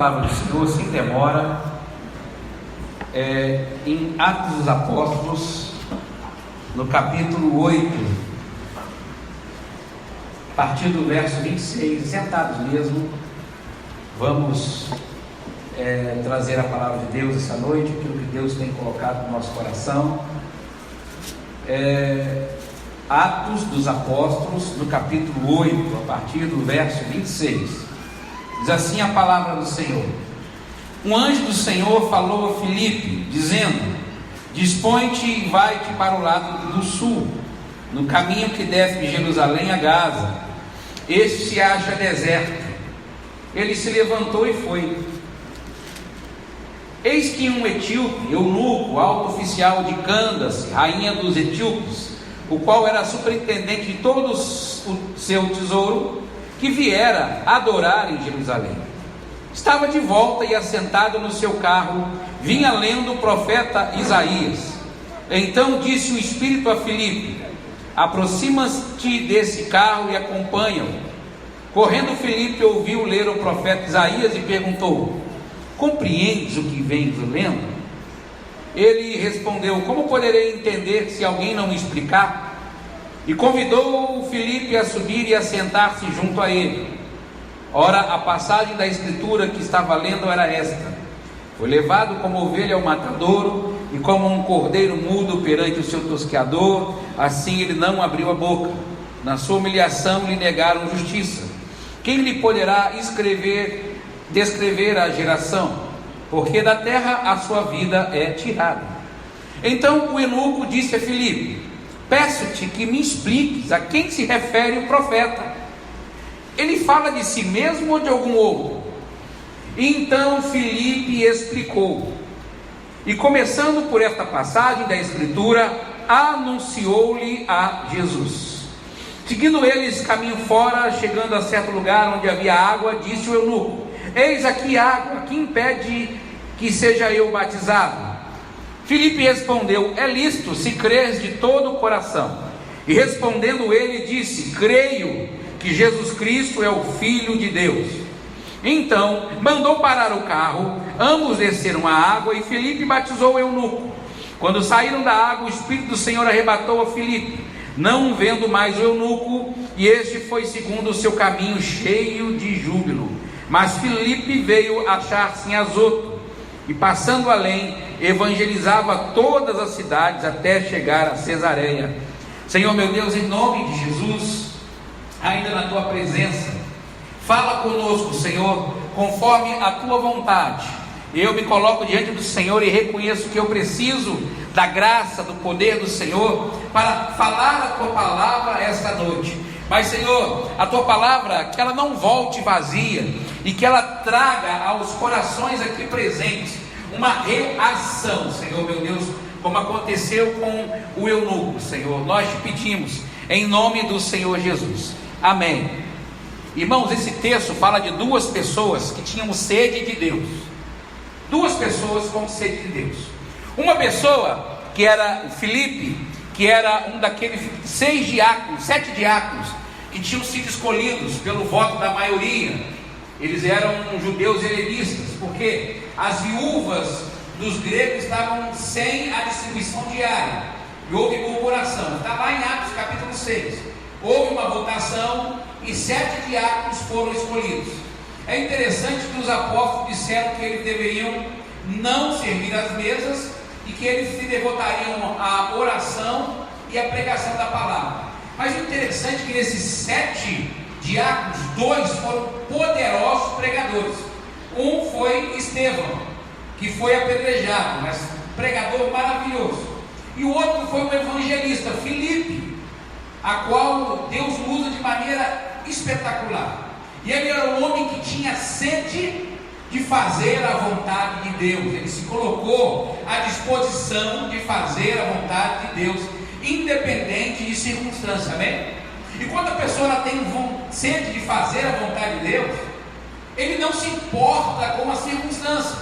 Palavra do Senhor sem demora, em Atos dos Apóstolos, no capítulo 8, a partir do verso 26, sentados mesmo, vamos trazer a palavra de Deus essa noite, aquilo que Deus tem colocado no nosso coração. Atos dos Apóstolos, no capítulo 8, a partir do verso 26. Diz assim a palavra do Senhor: Um anjo do Senhor falou a Filipe, dizendo: Dispõe-te e vai-te para o lado do sul, no caminho que desce de Jerusalém a Gaza. Este se acha deserto. Ele se levantou e foi. Eis que um etíope, eunuco, alto oficial de Candace, rainha dos etíopes, o qual era superintendente de todo o seu tesouro, que viera adorar em Jerusalém, estava de volta e assentado no seu carro, vinha lendo o profeta Isaías. Então disse o Espírito a Filipe: Aproxima-te desse carro e acompanha-o. Correndo Filipe ouviu ler o profeta Isaías e perguntou: Compreendes o que vens lendo? Ele respondeu: Como poderei entender se alguém não me explicar? E convidou o Filipe a subir e a sentar-se junto a ele. Ora, a passagem da escritura que estava lendo era esta: Foi levado como ovelha ao matadouro, e como um cordeiro mudo perante o seu tosqueador, assim ele não abriu a boca. Na sua humilhação lhe negaram justiça. Quem lhe poderá descrever a geração? Porque da terra a sua vida é tirada. Então o eunuco disse a Filipe: Peço-te que me expliques a quem se refere o profeta. Ele fala de si mesmo ou de algum outro? Então Filipe explicou. E começando por esta passagem da escritura, anunciou-lhe a Jesus. Seguindo eles caminho fora, chegando a certo lugar onde havia água, disse o eunuco: Eis aqui água, que impede que seja eu batizado? Filipe respondeu: É lícito, se crês de todo o coração. E respondendo ele, disse: Creio que Jesus Cristo é o Filho de Deus. Então mandou parar o carro, ambos desceram a água e Filipe batizou o eunuco. Quando saíram da água, o Espírito do Senhor arrebatou a Filipe, não vendo mais o eunuco, e este foi segundo o seu caminho cheio de júbilo. Mas Filipe veio achar-se em Azoto, e passando além, evangelizava todas as cidades até chegar a Cesareia. Senhor meu Deus, em nome de Jesus, ainda na tua presença, fala conosco, Senhor, conforme a tua vontade. Eu me coloco diante do Senhor e reconheço que eu preciso da graça, do poder do Senhor para falar a tua palavra esta noite. Mas, Senhor, a tua palavra, que ela não volte vazia e que ela traga aos corações aqui presentes uma reação, Senhor meu Deus, como aconteceu com o eunuco, Senhor. Nós te pedimos em nome do Senhor Jesus. Amém. Irmãos, esse texto fala de duas pessoas que tinham sede de Deus. Duas pessoas com sede de Deus. Uma pessoa que era o Filipe, que era um daqueles 7 diáconos que tinham sido escolhidos pelo voto da maioria. Eles eram judeus helenistas, porque as viúvas dos gregos estavam sem a distribuição diária, e houve murmuração. Está lá em Atos capítulo 6. Houve uma votação e 7 diáconos foram escolhidos. É interessante que os apóstolos disseram que eles deveriam não servir às mesas e que eles se devotariam à oração e à pregação da palavra. Mas o interessante é que nesses 7 diáconos, 2 foram poderosos pregadores. Um foi Estevão, que foi apedrejado, mas pregador maravilhoso. E o outro foi o evangelista Filipe, a qual Deus usa de maneira espetacular. E ele era um homem que tinha sede de fazer a vontade de Deus. Ele se colocou à disposição de fazer a vontade de Deus, independente de circunstância, amém? E quando a pessoa ela tem sede de fazer a vontade de Deus, ele não se importa com a circunstância.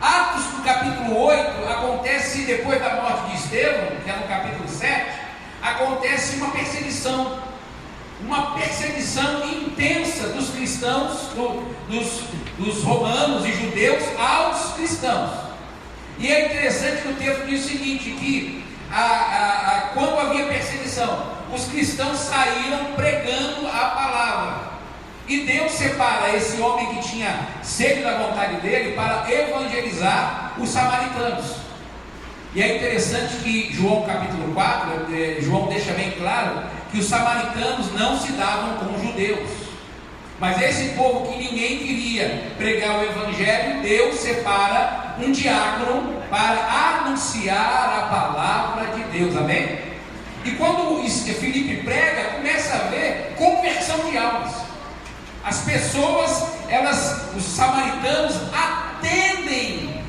Atos do capítulo 8 acontece depois da morte de Estevão, que é no capítulo 7, acontece uma perseguição. uma perseguição intensa dos cristãos, dos romanos e judeus aos cristãos. E é interessante que o texto diz o seguinte, que quando havia perseguição, os cristãos saíram pregando a palavra. E Deus separa esse homem que tinha sede da vontade dele para evangelizar os samaritanos. E é interessante que João capítulo 4, João deixa bem claro que os samaritanos não se davam com os judeus. Mas esse povo que ninguém queria pregar o evangelho, Deus separa um diácono para anunciar a palavra de Deus, amém? E quando Filipe prega, começa a haver conversão de almas. As pessoas, os samaritanos atendem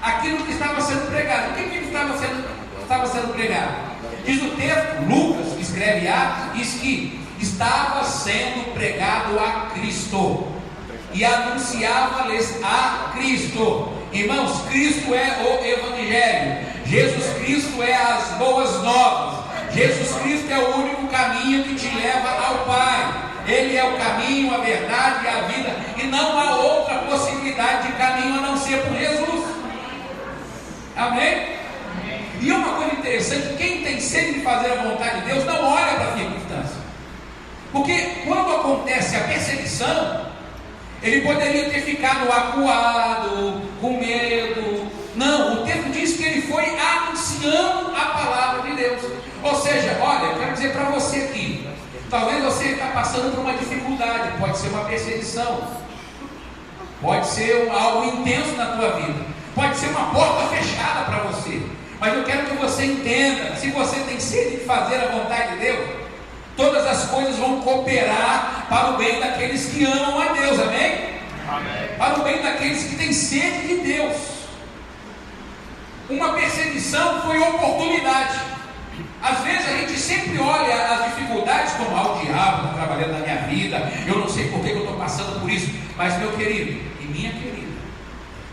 aquilo que estava sendo pregado. O que estava sendo pregado? Diz o texto, Lucas, que escreve Atos, diz que estava sendo pregado a Cristo e anunciava-lhes a Cristo. Irmãos, Cristo é o Evangelho, Jesus Cristo é as boas novas, Jesus Cristo é o único caminho que te leva ao Pai. Ele é o caminho, a verdade e a vida, e não há outra possibilidade de caminho a não ser por Jesus. Amém? E uma coisa interessante, quem tem sede de fazer a vontade de Deus não olha para a circunstância. Porque quando acontece a perseguição, ele poderia ter ficado acuado, com medo. Não, o texto diz que ele foi anunciando a palavra de Deus. Ou seja, olha, eu quero dizer para você aqui, talvez você está passando por uma dificuldade, pode ser uma perseguição, pode ser algo intenso na tua vida, pode ser uma porta fechada para você, mas eu quero que você entenda, se você tem sede de fazer a vontade de Deus, todas as coisas vão cooperar para o bem daqueles que amam a Deus, amém? Amém. Para o bem daqueles que têm sede de Deus. Uma perseguição foi oportunidade. Às vezes a gente sempre olha as dificuldades como o diabo está trabalhando na minha vida, eu não sei por que eu estou passando por isso, mas meu querido e minha querida,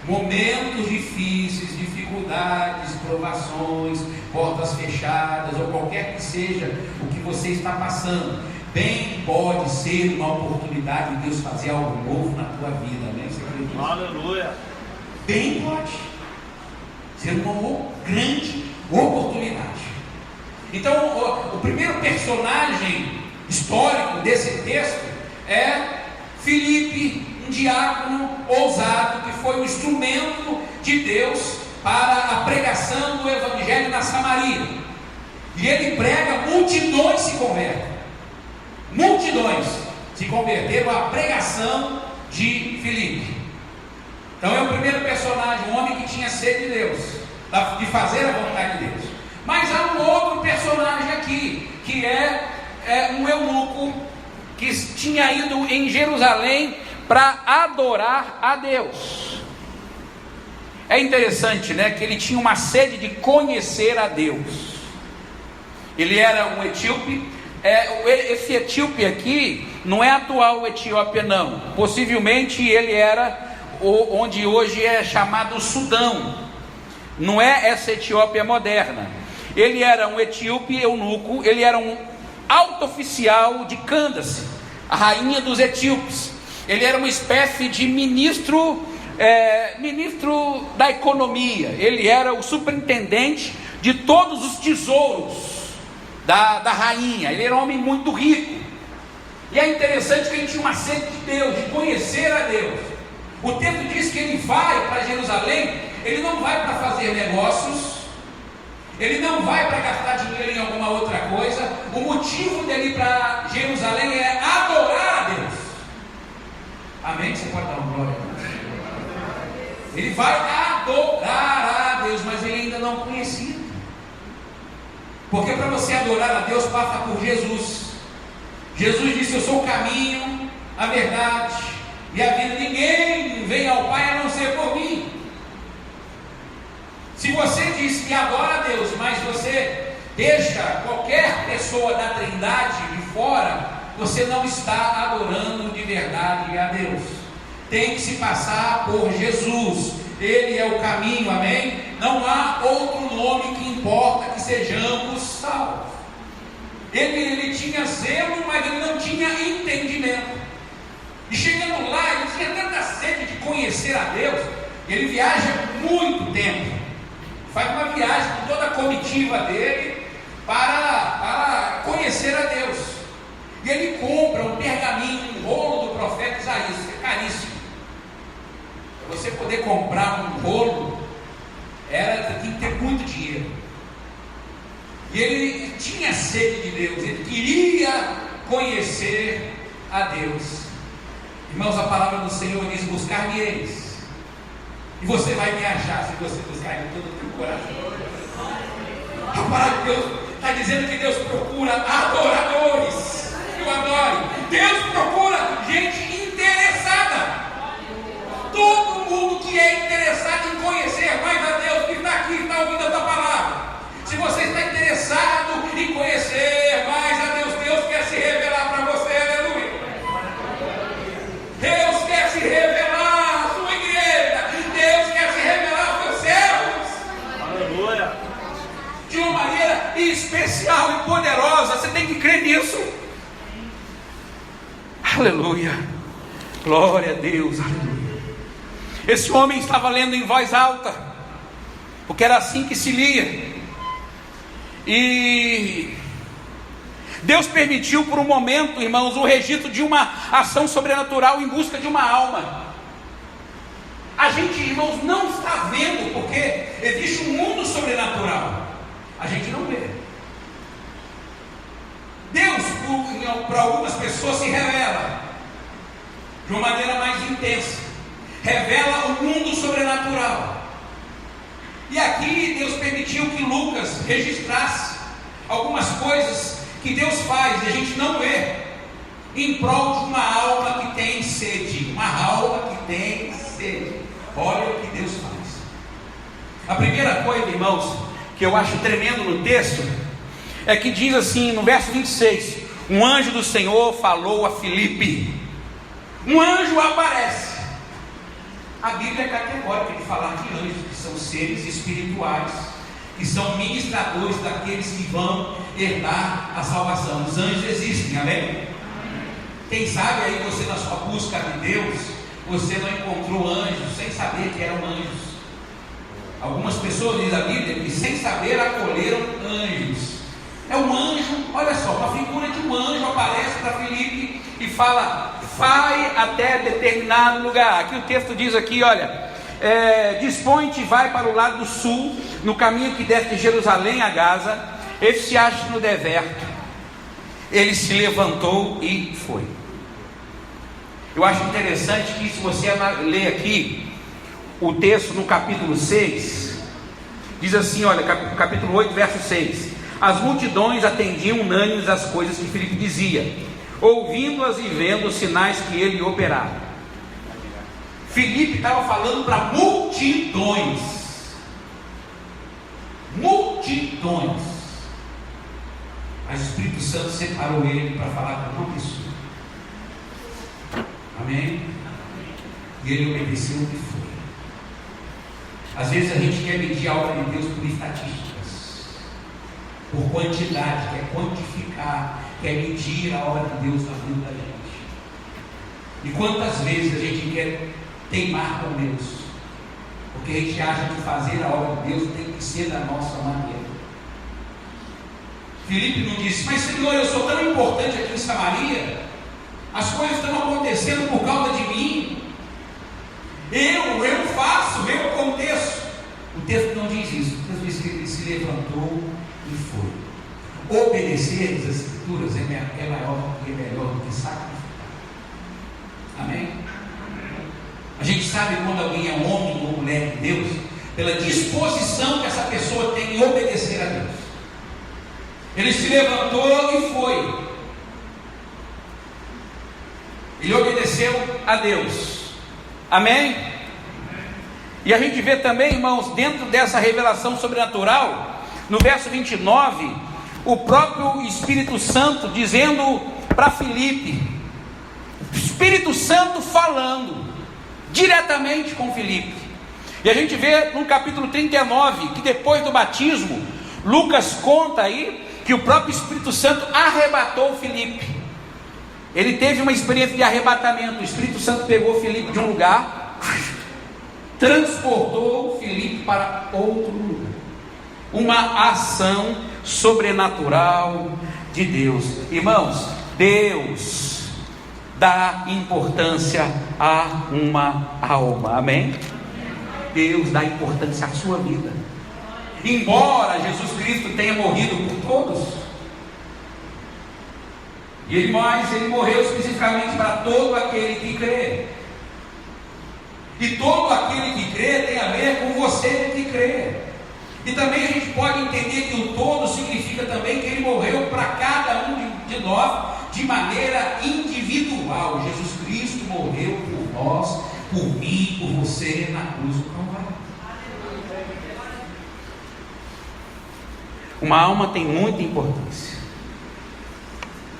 momentos difíceis, dificuldades, provações, portas fechadas ou qualquer que seja o que você está passando, bem pode ser uma oportunidade de Deus fazer algo novo na tua vida, né? Você acredita? Aleluia! Bem pode ser uma grande oportunidade. Então, o primeiro personagem histórico desse texto é Filipe, um diácono ousado, que foi um instrumento de Deus para a pregação do Evangelho na Samaria. E ele prega, multidões se convertem. Multidões se converteram à pregação de Filipe. Então é o primeiro personagem, um homem que tinha sede de Deus, de fazer a vontade de Deus. Mas há um outro personagem aqui, que é um eunuco que tinha ido em Jerusalém para adorar a Deus. É interessante, né, que ele tinha uma sede de conhecer a Deus. Ele era um etíope. Esse etíope aqui não é atual Etiópia, não. Possivelmente ele era onde hoje é chamado Sudão. Não é essa Etiópia moderna. Ele era um etíope eunuco, ele era um alto oficial de Cândace, a rainha dos etíopes. Ele era uma espécie de ministro da economia. Ele era o superintendente de todos os tesouros da rainha. Ele era um homem muito rico. E é interessante que ele tinha uma sede de Deus, de conhecer a Deus. O texto diz que ele vai para Jerusalém, ele não vai para fazer negócios, ele não vai para gastar dinheiro em alguma outra coisa. O motivo dele ir para Jerusalém é adorar a Deus. Amém? Você pode dar uma glória a Deus? Ele vai adorar a Deus, mas ele ainda não conhecia. Porque para você adorar a Deus, passa por Jesus. Jesus disse: eu sou o caminho, a verdade e a vida. Ninguém vem ao Pai a não ser por mim. Se você diz que adora a Deus, mas você deixa qualquer pessoa da Trindade de fora, você não está adorando de verdade a Deus. Tem que se passar por Jesus. Ele é o caminho, amém? Não há outro nome que importa que sejamos salvos. Ele tinha zelo, mas ele não tinha entendimento. E chegando lá, ele tinha tanta sede de conhecer a Deus. Ele viaja muito tempo, faz uma viagem com toda a comitiva dele para conhecer a Deus. E ele compra um pergaminho, um rolo do profeta Isaías, que é caríssimo. Para você poder comprar um rolo, tinha que ter muito dinheiro. E ele tinha sede de Deus, ele queria conhecer a Deus. Irmãos, a palavra do Senhor diz: buscar-me-eis, e você vai me achar, se você buscar de todo o teu coração. A palavra de Deus está dizendo que Deus procura adoradores que o adorem. Deus procura gente interessada. Todo mundo que é interessado em conhecer mais a Deus, que está aqui, está ouvindo a tua palavra. Se você está interessado em conhecer mais a Deus, Deus quer se revelar para você, aleluia. Deus quer se revelar à sua igreja. Deus quer se revelar aos seus servos. Aleluia. De uma maneira especial e poderosa. Você tem que crer nisso. Aleluia. Glória a Deus. Aleluia. Esse homem estava lendo em voz alta, porque era assim que se lia. E Deus permitiu por um momento, irmãos, o registro de uma ação sobrenatural em busca de uma alma. A gente, irmãos, não está vendo, porque existe um mundo sobrenatural. A gente não vê. Deus, para algumas pessoas, se revela de uma maneira mais intensa. Revela o mundo sobrenatural. E aqui Deus permitiu que Lucas registrasse algumas coisas que Deus faz e a gente não vê, em prol de uma alma que tem sede. Uma alma que tem sede. Olha o que Deus faz. A primeira coisa, irmãos, que eu acho tremendo no texto, é que diz assim, no verso 26, um anjo do Senhor falou a Filipe. Um anjo aparece. A Bíblia é categórica de falar de anjos, que são seres espirituais, que são ministradores daqueles que vão herdar a salvação. Os anjos existem, amém? Quem sabe aí você, na sua busca de Deus, você não encontrou anjos sem saber que eram anjos. Algumas pessoas, diz a Bíblia, que sem saber acolheram anjos. É um anjo, olha só, uma figura de um anjo aparece para Filipe e fala: vai até determinado lugar. Aqui o texto diz aqui, olha, dispõe-te e vai para o lado do sul, no caminho que desce de Jerusalém a Gaza. Ele se acha no deserto. Ele se levantou e foi. Eu acho interessante que, se você ler aqui o texto no capítulo 6, diz assim, olha, capítulo 8, verso 6: as multidões atendiam unânimes às coisas que Filipe dizia, ouvindo-as e vendo os sinais que ele operava. Filipe estava falando para multidões. Multidões. Mas o Espírito Santo separou ele para falar com uma pessoa. Amém? E ele obedeceu o que foi. Às vezes a gente quer medir a obra de Deus por estatísticas, por quantidade, quer quantificar, quer medir a obra de Deus na vida da gente. E quantas vezes a gente quer teimar com Deus, porque a gente acha que fazer a obra de Deus tem que ser da nossa maneira. Filipe não disse: mas Senhor, eu sou tão importante aqui em Samaria, as coisas estão acontecendo por causa de mim, eu faço, eu aconteço. O texto não diz isso. O texto diz que ele se levantou e foi. Obedecer às Escrituras é maior e melhor do que sacrificar. Amém? A gente sabe quando alguém é um homem ou mulher de Deus, pela disposição que essa pessoa tem em obedecer a Deus. Ele se levantou e foi. Ele obedeceu a Deus. Amém? E a gente vê também, irmãos, dentro dessa revelação sobrenatural, no verso 29, o próprio Espírito Santo dizendo para Filipe, o Espírito Santo falando diretamente com Filipe. E a gente vê no capítulo 39, que depois do batismo, Lucas conta aí que o próprio Espírito Santo arrebatou Filipe. Ele teve uma experiência de arrebatamento. O Espírito Santo pegou Filipe de um lugar, transportou Filipe para outro lugar. Uma ação sobrenatural de Deus. Irmãos, Deus dá importância a uma alma. Amém? Deus dá importância à sua vida. Embora Jesus Cristo tenha morrido por todos, ele morreu especificamente para todo aquele que crê. E todo aquele que crê tem a ver com você que crê. E também a gente pode entender que o todo significa também que ele morreu para cada um de nós de maneira individual. Jesus Cristo morreu por nós, por mim, por você na cruz do Calvário. Uma alma tem muita importância.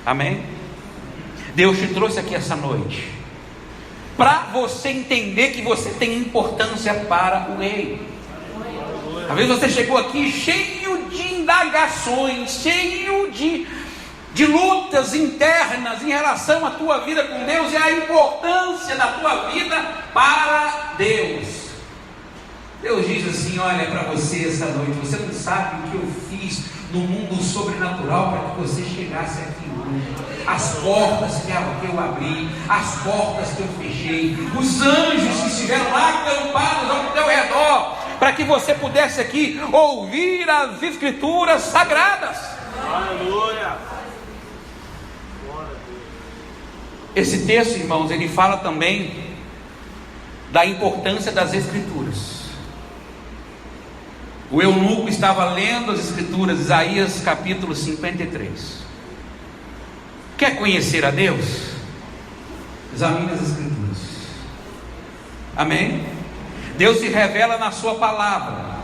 Amém? Deus te trouxe aqui essa noite para você entender que você tem importância para o Rei. Talvez você chegou aqui cheio de indagações, cheio de lutas internas em relação à tua vida com Deus e a importância da tua vida para Deus. Deus diz assim: olha, para você essa noite, você não sabe o que eu fiz no mundo sobrenatural para que você chegasse aqui hoje. As portas que eu abri, as portas que eu fechei, os anjos que estiveram acampados ao teu redor, para que você pudesse aqui ouvir as Escrituras sagradas. Aleluia! Esse texto, irmãos, ele fala também da importância das Escrituras. O eunuco estava lendo as Escrituras, Isaías capítulo 53. Quer conhecer a Deus? Examine as Escrituras. Amém? Deus se revela na sua palavra.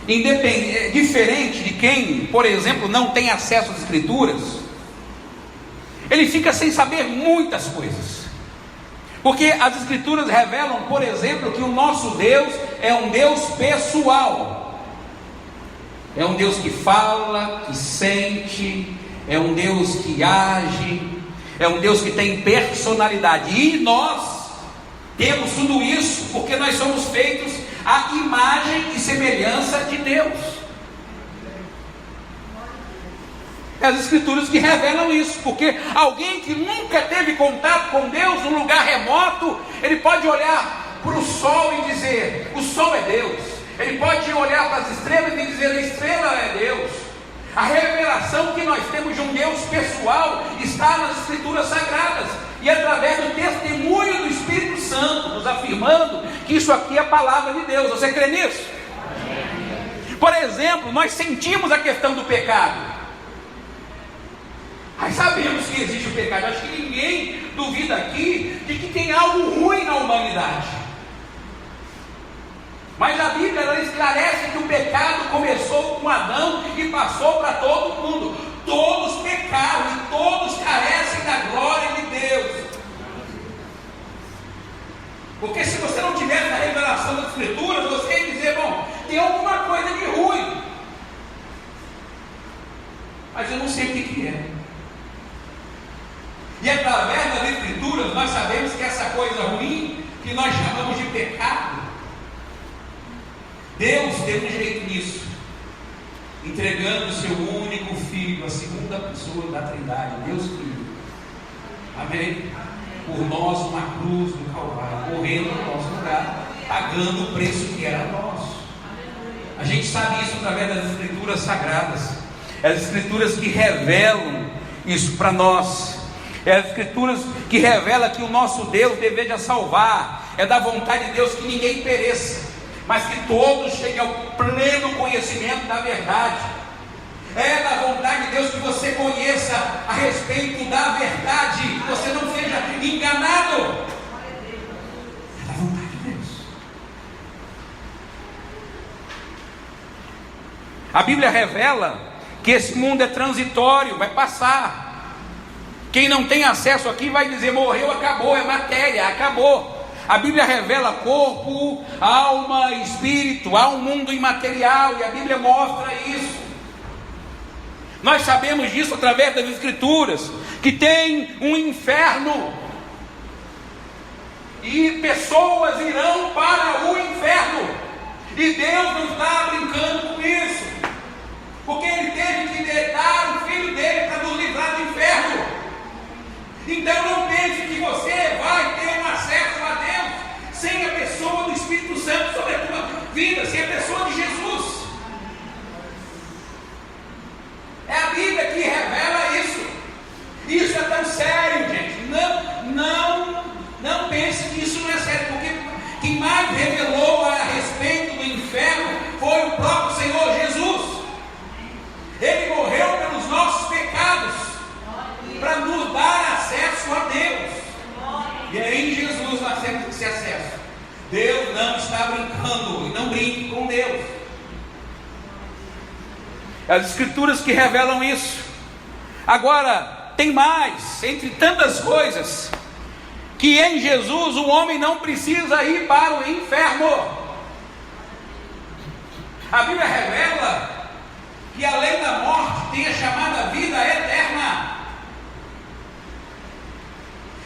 Diferente de quem, por exemplo, não tem acesso às Escrituras, ele fica sem saber muitas coisas. Porque as Escrituras revelam, por exemplo, que o nosso Deus é um Deus pessoal. É um Deus que fala, que sente, é um Deus que age, é um Deus que tem personalidade. E nós temos tudo isso porque nós somos feitos à imagem e semelhança de Deus. É as Escrituras que revelam isso, porque alguém que nunca teve contato com Deus num lugar remoto, ele pode olhar para o sol e dizer: o sol é Deus. Ele pode olhar para as estrelas e dizer: a estrela é Deus. A revelação que nós temos de um Deus pessoal está nas Escrituras sagradas, e através do testemunho do Espírito Santo, nos afirmando que isso aqui é a palavra de Deus. Você crê nisso? Por exemplo, nós sentimos a questão do pecado. Nós sabemos que existe o pecado. Acho que ninguém duvida aqui de que tem algo ruim na humanidade. Mas a Bíblia ela esclarece que o pecado começou com Adão e passou para todo mundo. Todos pecaram e todos carecem da glória de Deus. Porque se você não tivesse a revelação das Escrituras, você ia dizer: bom, tem alguma coisa de ruim, mas eu não sei o que é. E através das Escrituras nós sabemos que essa coisa ruim, que nós chamamos de pecado, Deus deu um jeito nisso, entregando o seu único Filho, a segunda pessoa da Trindade, Deus Filho. Amém? Por nós uma cruz do Calvário, morrendo no nosso lugar, pagando o preço que era nosso. A gente sabe isso através das Escrituras sagradas. As Escrituras que revelam isso para nós. É as Escrituras que revelam que o nosso Deus deseja salvar. É da vontade de Deus que ninguém pereça, mas que todos cheguem ao pleno conhecimento da verdade. É da vontade de Deus que você conheça a respeito da verdade, que você não seja enganado. É da vontade de Deus. A Bíblia revela que esse mundo é transitório, vai passar. Quem não tem acesso aqui vai dizer: morreu, acabou, é matéria, acabou. A Bíblia revela corpo, alma, espírito, há um mundo imaterial, e a Bíblia mostra isso. Nós sabemos disso através das Escrituras, que tem um inferno, e pessoas irão para o inferno, e Deus não está brincando com isso, porque Ele teve que dar o Filho dele para nos livrar do inferno. Então não pense que você vai ter um acesso a Deus sem a pessoa do Espírito Santo sobre a tua vida, sem a pessoa de Jesus. É a Bíblia que revela isso. Isso é tão sério, gente. Não pense que isso não é sério, porque quem mais revelou a respeito do inferno foi o próprio Senhor Jesus. Ele morreu pelos nossos pecados, para nos dar acesso a Deus. E é em Jesus nós temos esse acesso. Deus não está brincando, e não brinque com Deus. As Escrituras que revelam isso. Agora, tem mais, entre tantas coisas, que em Jesus o homem não precisa ir para o inferno. A Bíblia revela que além da morte tem a chamada vida eterna.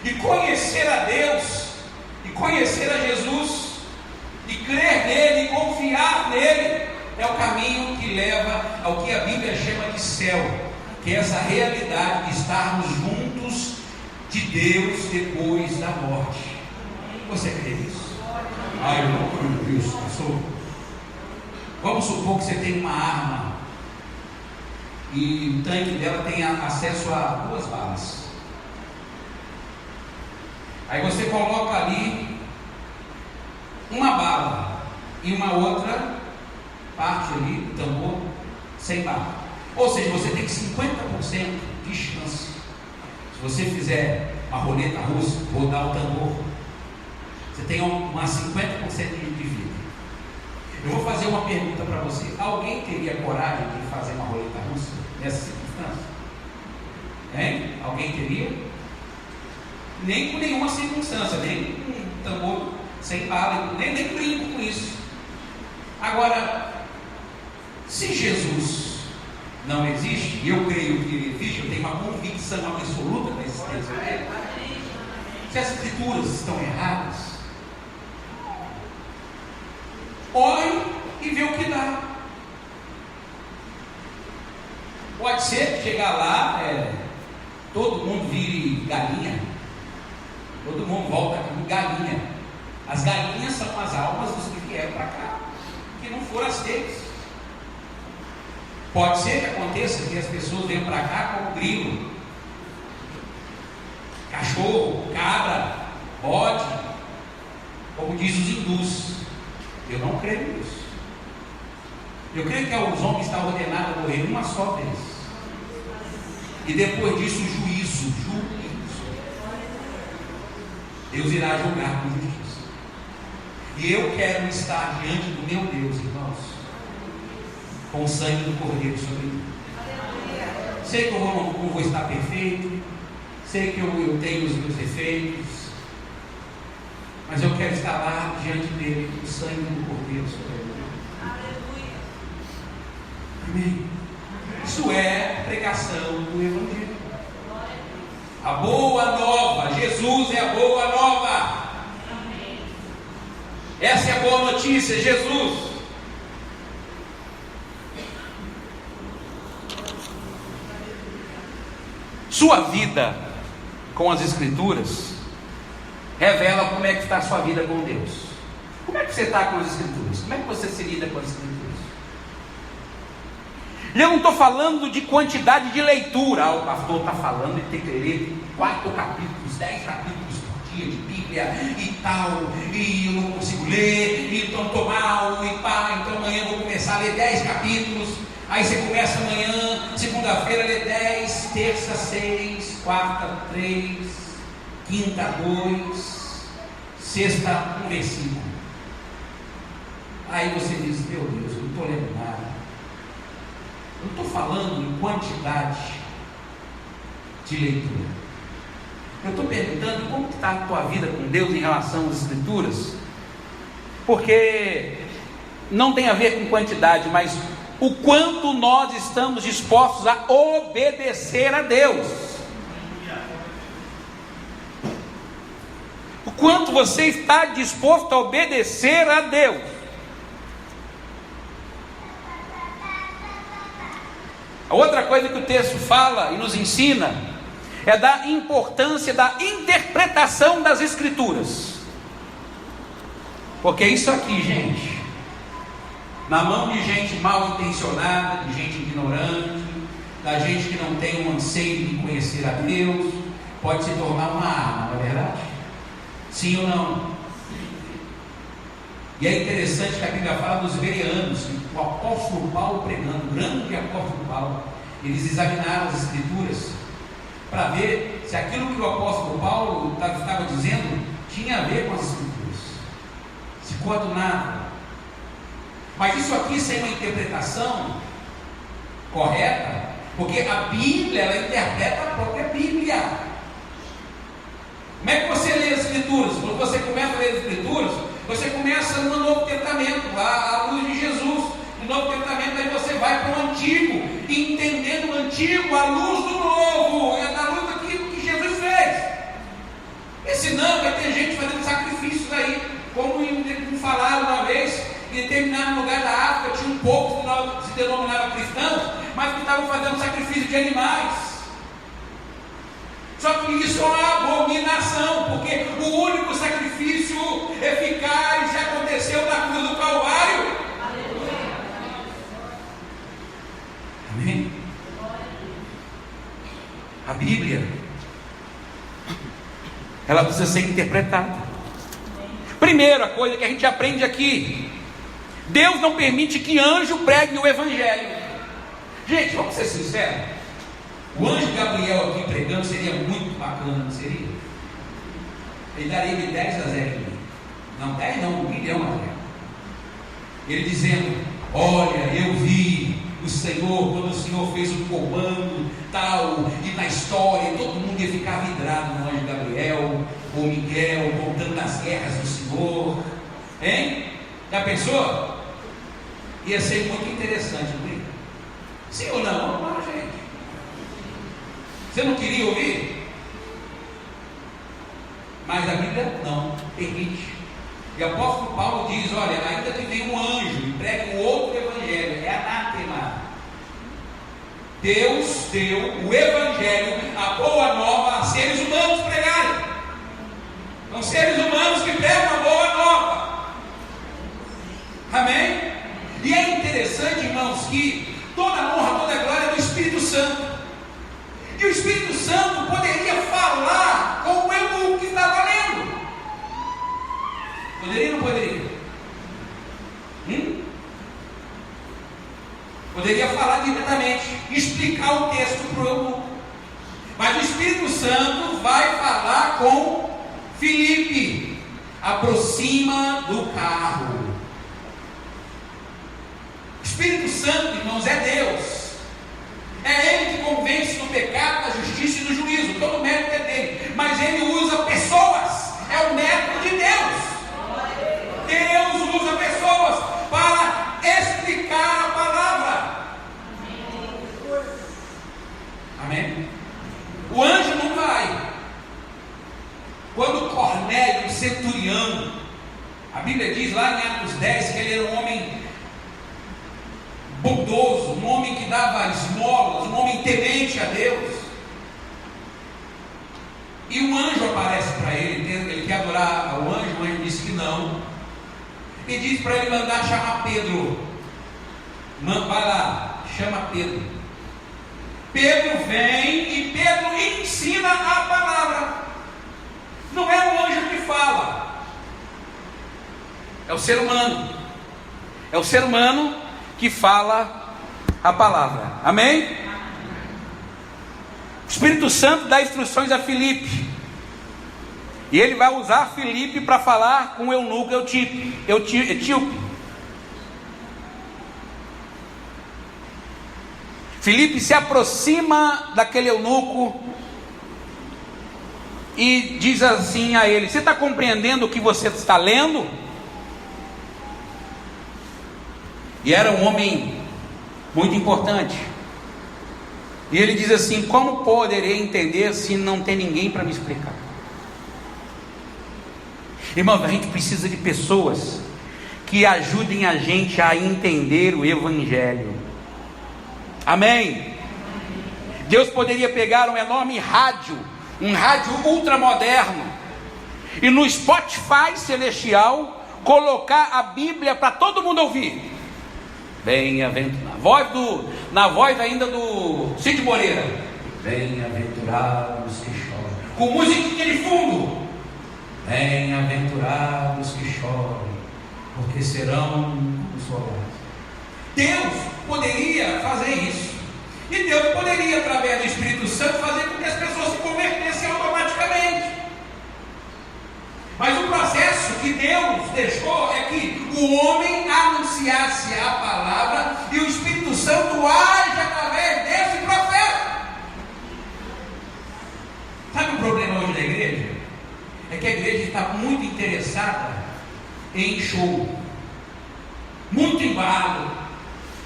E conhecer a Deus, e conhecer a Jesus, e crer nele, e confiar nele, é o caminho que leva ao que a Bíblia chama de céu, que é essa realidade de estarmos juntos de Deus depois da morte. Você crê nisso? Eu não creio nisso, pastor. Vamos supor que você tem uma arma e o tanque dela tem acesso a 2 balas. Aí você coloca ali uma bala e uma outra parte ali, o tambor, sem bala. Ou seja, você tem 50% de chance. Se você fizer uma roleta russa, rodar o tambor, você tem umas 50% de vida. Eu vou fazer uma pergunta para você. Alguém teria coragem de fazer uma roleta russa nessa circunstância? Hein? Alguém teria? Nem com nenhuma circunstância, nem com um tambor sem bala, nem brinco com isso. Agora, se Jesus não existe, e eu creio que ele existe, eu tenho uma convicção absoluta da existência dele. Se as Escrituras estão erradas, ore e vê o que dá. Pode ser que chegar lá, todo mundo vire galinha, todo mundo volta como galinha. As galinhas são as almas dos que vieram para cá, que não foram as deles. Pode ser que aconteça que as pessoas venham para cá como grilo, cachorro, cabra, bode, como diz os hindus. Eu não creio nisso. Eu creio que aos homens está ordenado a morrer uma só vez, e depois disso o juízo. Deus irá julgar com justiça. E eu quero estar diante do meu Deus, irmãos, com o sangue do Cordeiro sobre mim. Sei que eu não vou estar perfeito, sei que eu tenho os meus defeitos, mas eu quero estar lá diante dele com o sangue do Cordeiro sobre mim. Amém. Isso é pregação do Evangelho. A boa nova, Jesus é a boa nova. Essa é a boa notícia, Jesus. Sua vida com as Escrituras revela como é que está a sua vida com Deus. Como é que você está com as Escrituras? Como é que você se lida com as Escrituras? Eu não estou falando de quantidade de leitura. O pastor está falando de ter que ler 4 capítulos, 10 capítulos por dia de Bíblia e tal, e eu não consigo ler, e então estou mal, e pá, então amanhã eu vou começar a ler 10 capítulos. Aí você começa amanhã, segunda-feira lê 10, terça 6, quarta 3, quinta 2, sexta 1 versículo. Aí você diz: meu Deus, eu não estou lendo nada. Eu não estou falando em quantidade de leitura. Eu estou perguntando como está a tua vida com Deus em relação às Escrituras, porque não tem a ver com quantidade, mas o quanto nós estamos dispostos a obedecer a Deus. O quanto você está disposto a obedecer a Deus. A outra coisa que o texto fala e nos ensina é da importância da interpretação das Escrituras. Porque isso aqui, gente, na mão de gente mal intencionada, de gente ignorante, da gente que não tem um anseio de conhecer a Deus, pode se tornar uma arma, não é verdade? Sim ou não? E é interessante que a Bíblia fala dos bereanos, o apóstolo Paulo pregando, o grande apóstolo Paulo, eles examinaram as Escrituras para ver se aquilo que o apóstolo Paulo estava dizendo tinha a ver com as Escrituras, se coadunava. Mas isso aqui sem uma interpretação correta, porque a Bíblia, ela interpreta a própria Bíblia. Como é que você lê as Escrituras? Quando você começa a ler as Escrituras, você começa no Novo Testamento, à luz de Jesus. No Novo Testamento, aí você vai para o Antigo, entendendo o Antigo à luz do Novo, à luz daquilo que Jesus fez. E senão vai ter gente fazendo sacrifícios aí, como me falaram uma vez, em determinado lugar da África tinha um povo que se denominava cristãos, mas que estavam fazendo sacrifício de animais. Só que isso é uma abominação, porque o único sacrifício eficaz aconteceu na cruz do Calvário. Amém? A Bíblia, ela precisa ser interpretada. Primeira coisa que a gente aprende aqui: Deus não permite que anjo pregue o Evangelho. Gente, vamos ser sinceros. O anjo Gabriel aqui pregando seria muito bacana, não seria? Ele daria de 10 a 0 em mim. Não, 10 não, 1 milhão a 0. Ele dizendo: olha, eu vi o Senhor, quando o Senhor fez o comando tal, e na história todo mundo ia ficar vidrado no anjo Gabriel ou Miguel, contando as guerras do Senhor. Hein? Já pensou? Ia ser muito interessante, não é? Sim ou não? Vamos lá, gente. Você não queria ouvir? Mas a Bíblia não permite. E o apóstolo Paulo diz: olha, ainda que venha um anjo e pregue um outro evangelho, é anátema. Deus deu o evangelho, a boa nova, a seres humanos pregarem. São seres humanos que pregam a boa nova. Amém? E é interessante, irmãos, que toda a honra, toda a glória é do Espírito Santo. E o Espírito Santo poderia falar com o eunuco que estava lendo. Poderia ou não poderia? Poderia falar diretamente, explicar o texto para o eunuco. Mas o Espírito Santo vai falar com Filipe. Aproxima do carro. O Espírito Santo, irmãos, é Deus. É Ele que convence do pecado, da justiça e do juízo. Todo o mérito é dele. Mas Ele usa pessoas. É o método de Deus. Deus usa pessoas para explicar a palavra. Amém? O anjo não vai. Quando Cornélio, o centurião, a Bíblia diz lá em Atos 10 que ele era um homem bondoso, um homem que dava esmolas, um homem temente a Deus. E um anjo aparece para ele, ele quer adorar ao anjo, o anjo disse que não. E diz para ele mandar chamar Pedro. Vai lá, chama Pedro. Pedro vem e Pedro ensina a palavra. Não é o anjo que fala, é o ser humano. É o ser humano que fala a palavra. Amém? O Espírito Santo dá instruções a Filipe, e ele vai usar Filipe para falar com o eunuco etíope. Filipe se aproxima daquele eunuco e diz assim a ele: você está compreendendo o que você está lendo? E era um homem muito importante. E ele diz assim: como poderei entender se não tem ninguém para me explicar? Irmão, a gente precisa de pessoas que ajudem a gente a entender o Evangelho. Amém? Deus poderia pegar um enorme rádio, um rádio ultramoderno, e no Spotify celestial colocar a Bíblia para todo mundo ouvir. Bem-aventurado, na voz ainda do Cid Moreira. Bem-aventurados que choram, com musiquinha de fundo. Bem-aventurados que choram, porque serão consolados. Deus poderia fazer isso, e Deus poderia, através do Espírito Santo, fazer com que as pessoas se convertessem automaticamente. Mas o processo que Deus deixou é que o homem anunciasse a palavra e o Espírito Santo age através desse processo. Sabe o problema hoje da igreja? É que a igreja está muito interessada em show, muito embalo,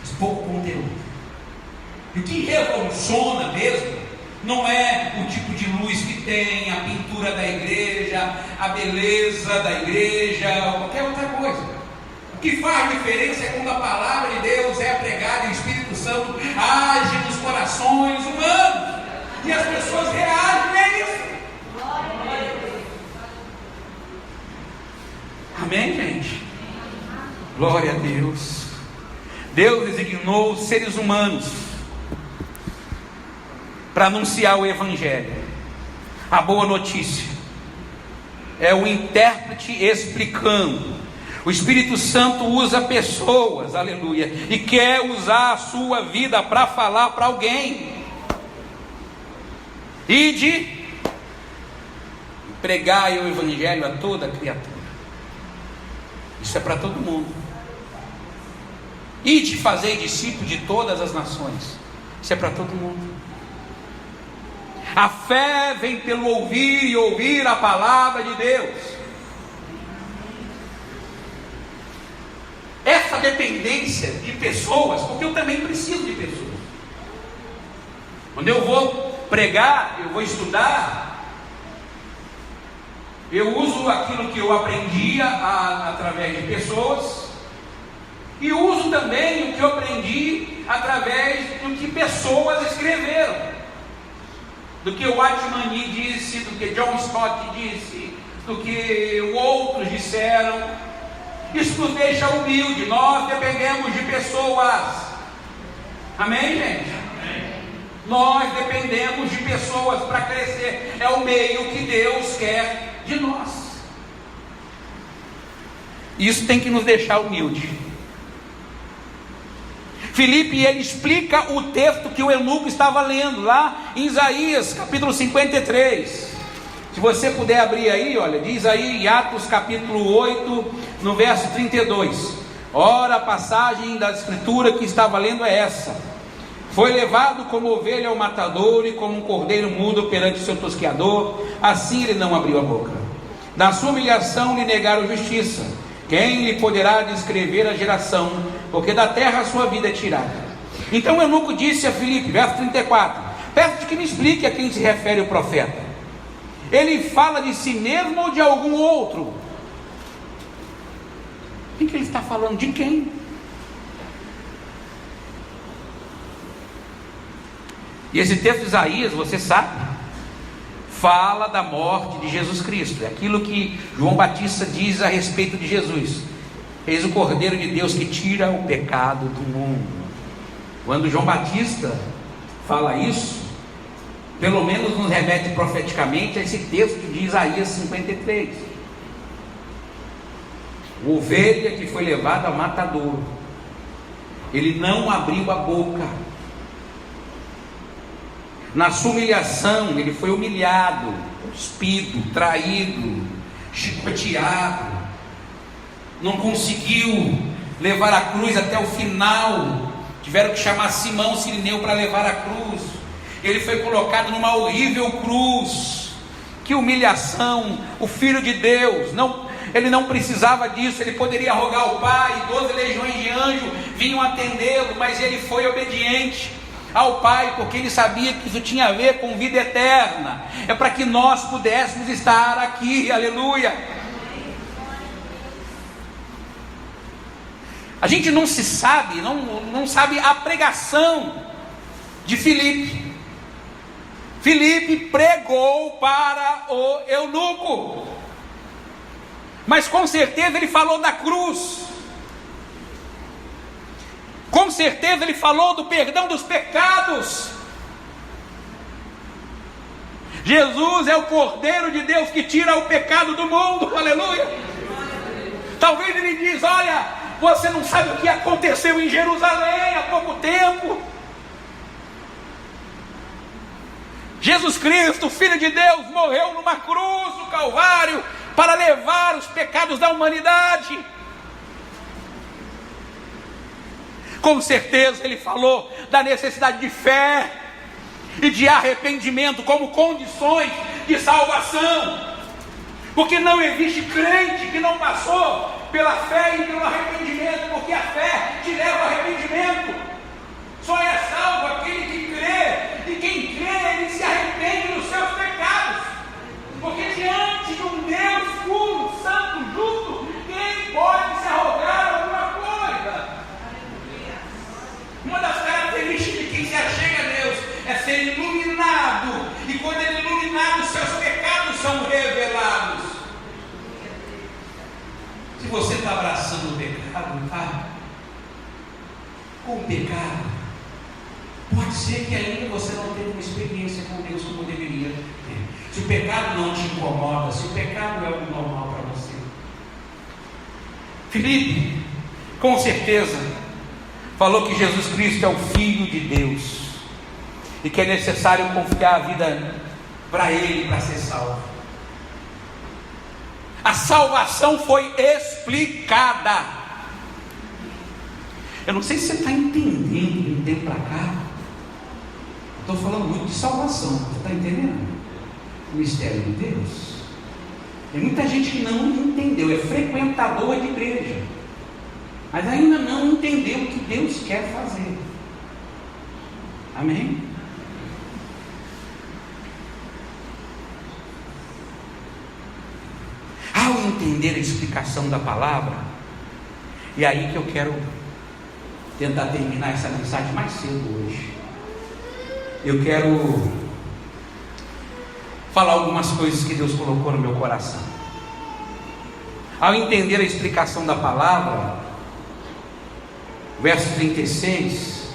mas pouco conteúdo. E o que revoluciona mesmo não é o tipo de luz que tem, a pintura da igreja, a beleza da igreja, ou qualquer outra coisa. O que faz diferença é quando a palavra de Deus é pregada e o Espírito Santo age nos corações humanos, e as pessoas reagem a isso. Amém, gente? Glória a Deus. Deus designou os seres humanos para anunciar o Evangelho. A boa notícia é o intérprete explicando. O Espírito Santo usa pessoas, aleluia, e quer usar a sua vida para falar para alguém. Ide pregai o Evangelho a toda criatura. Isso é para todo mundo. Ide fazer discípulos de todas as nações. Isso é para todo mundo. A fé vem pelo ouvir e ouvir a palavra de Deus. Essa dependência de pessoas, porque eu também preciso de pessoas. Quando eu vou pregar, eu vou estudar, eu uso aquilo que eu aprendia através de pessoas, e uso também o que eu aprendi através do que pessoas escreveram, do que o Watchman disse, do que John Stott disse, do que outros disseram. Isso nos deixa humilde. Nós dependemos de pessoas. Amém, gente? Amém. Nós dependemos de pessoas para crescer. É o meio que Deus quer de nós. Isso tem que nos deixar humilde. Filipe, ele explica o texto que o eunuco estava lendo lá em Isaías capítulo 53. Se você puder abrir aí, olha, diz aí em Atos capítulo 8, no verso 32. Ora, a passagem da escritura que estava lendo é essa: foi levado como ovelha ao matadouro, e como um cordeiro mudo perante o seu tosqueador, assim ele não abriu a boca. Na sua humilhação lhe negaram justiça. Quem lhe poderá descrever a geração? Porque da terra a sua vida é tirada. Então o eunuco disse a Filipe, verso 34: peço-te que me explique a quem se refere o profeta. Ele fala de si mesmo ou de algum outro? O que ele está falando? De quem? E esse texto de Isaías, você sabe, fala da morte de Jesus Cristo. É aquilo que João Batista diz a respeito de Jesus: eis o Cordeiro de Deus que tira o pecado do mundo. Quando João Batista fala isso, pelo menos nos remete profeticamente a esse texto de Isaías 53. O ovelha que foi levado ao matadouro, ele não abriu a boca. Na sua humilhação, ele foi humilhado, cuspido, traído, chicoteado, não conseguiu levar a cruz até o final, tiveram que chamar Simão Sirineu para levar a cruz. Ele foi colocado numa horrível cruz. Que humilhação! O Filho de Deus ele não precisava disso, ele poderia rogar ao Pai, 12 legiões de anjos vinham atendê-lo, mas ele foi obediente ao Pai, porque ele sabia que isso tinha a ver com vida eterna, é para que nós pudéssemos estar aqui, aleluia. A gente não sabe a pregação de Filipe. Filipe pregou para o eunuco, mas com certeza ele falou da cruz, com certeza ele falou do perdão dos pecados. Jesus é o Cordeiro de Deus que tira o pecado do mundo, aleluia. Talvez ele diz: olha, você não sabe o que aconteceu em Jerusalém há pouco tempo. Jesus Cristo, Filho de Deus, morreu numa cruz do Calvário para levar os pecados da humanidade. Com certeza ele falou da necessidade de fé e de arrependimento como condições de salvação, porque não existe crente que não passou pela fé e pelo arrependimento, porque a fé te leva ao arrependimento. Só é salvo aquele que crê, e quem crê, ele se arrepende dos seus pecados, porque diante de um Deus puro, santo, justo, quem pode se arrogar alguma coisa? Uma das características de quem se achega a Deus é ser iluminado, e quando ele é iluminado, os seus pecados são revelados. Se você está abraçando o pecado, tá? Com o pecado, pode ser que ainda você não tenha uma experiência com Deus como deveria ter. Se o pecado não te incomoda, se o pecado é algo normal para você. Filipe, com certeza, falou que Jesus Cristo é o Filho de Deus e que é necessário confiar a vida para Ele para ser salvo. A salvação foi explicada. Eu não sei se você está entendendo de um tempo para cá. Estou falando muito de salvação. Você está entendendo? O mistério de Deus. Tem muita gente que não entendeu. É frequentador de igreja, mas ainda não entendeu o que Deus quer fazer. Amém? Ao entender a explicação da palavra, e aí que eu quero tentar terminar essa mensagem mais cedo hoje. Eu quero falar algumas coisas que Deus colocou no meu coração. Ao entender a explicação da palavra, verso 36,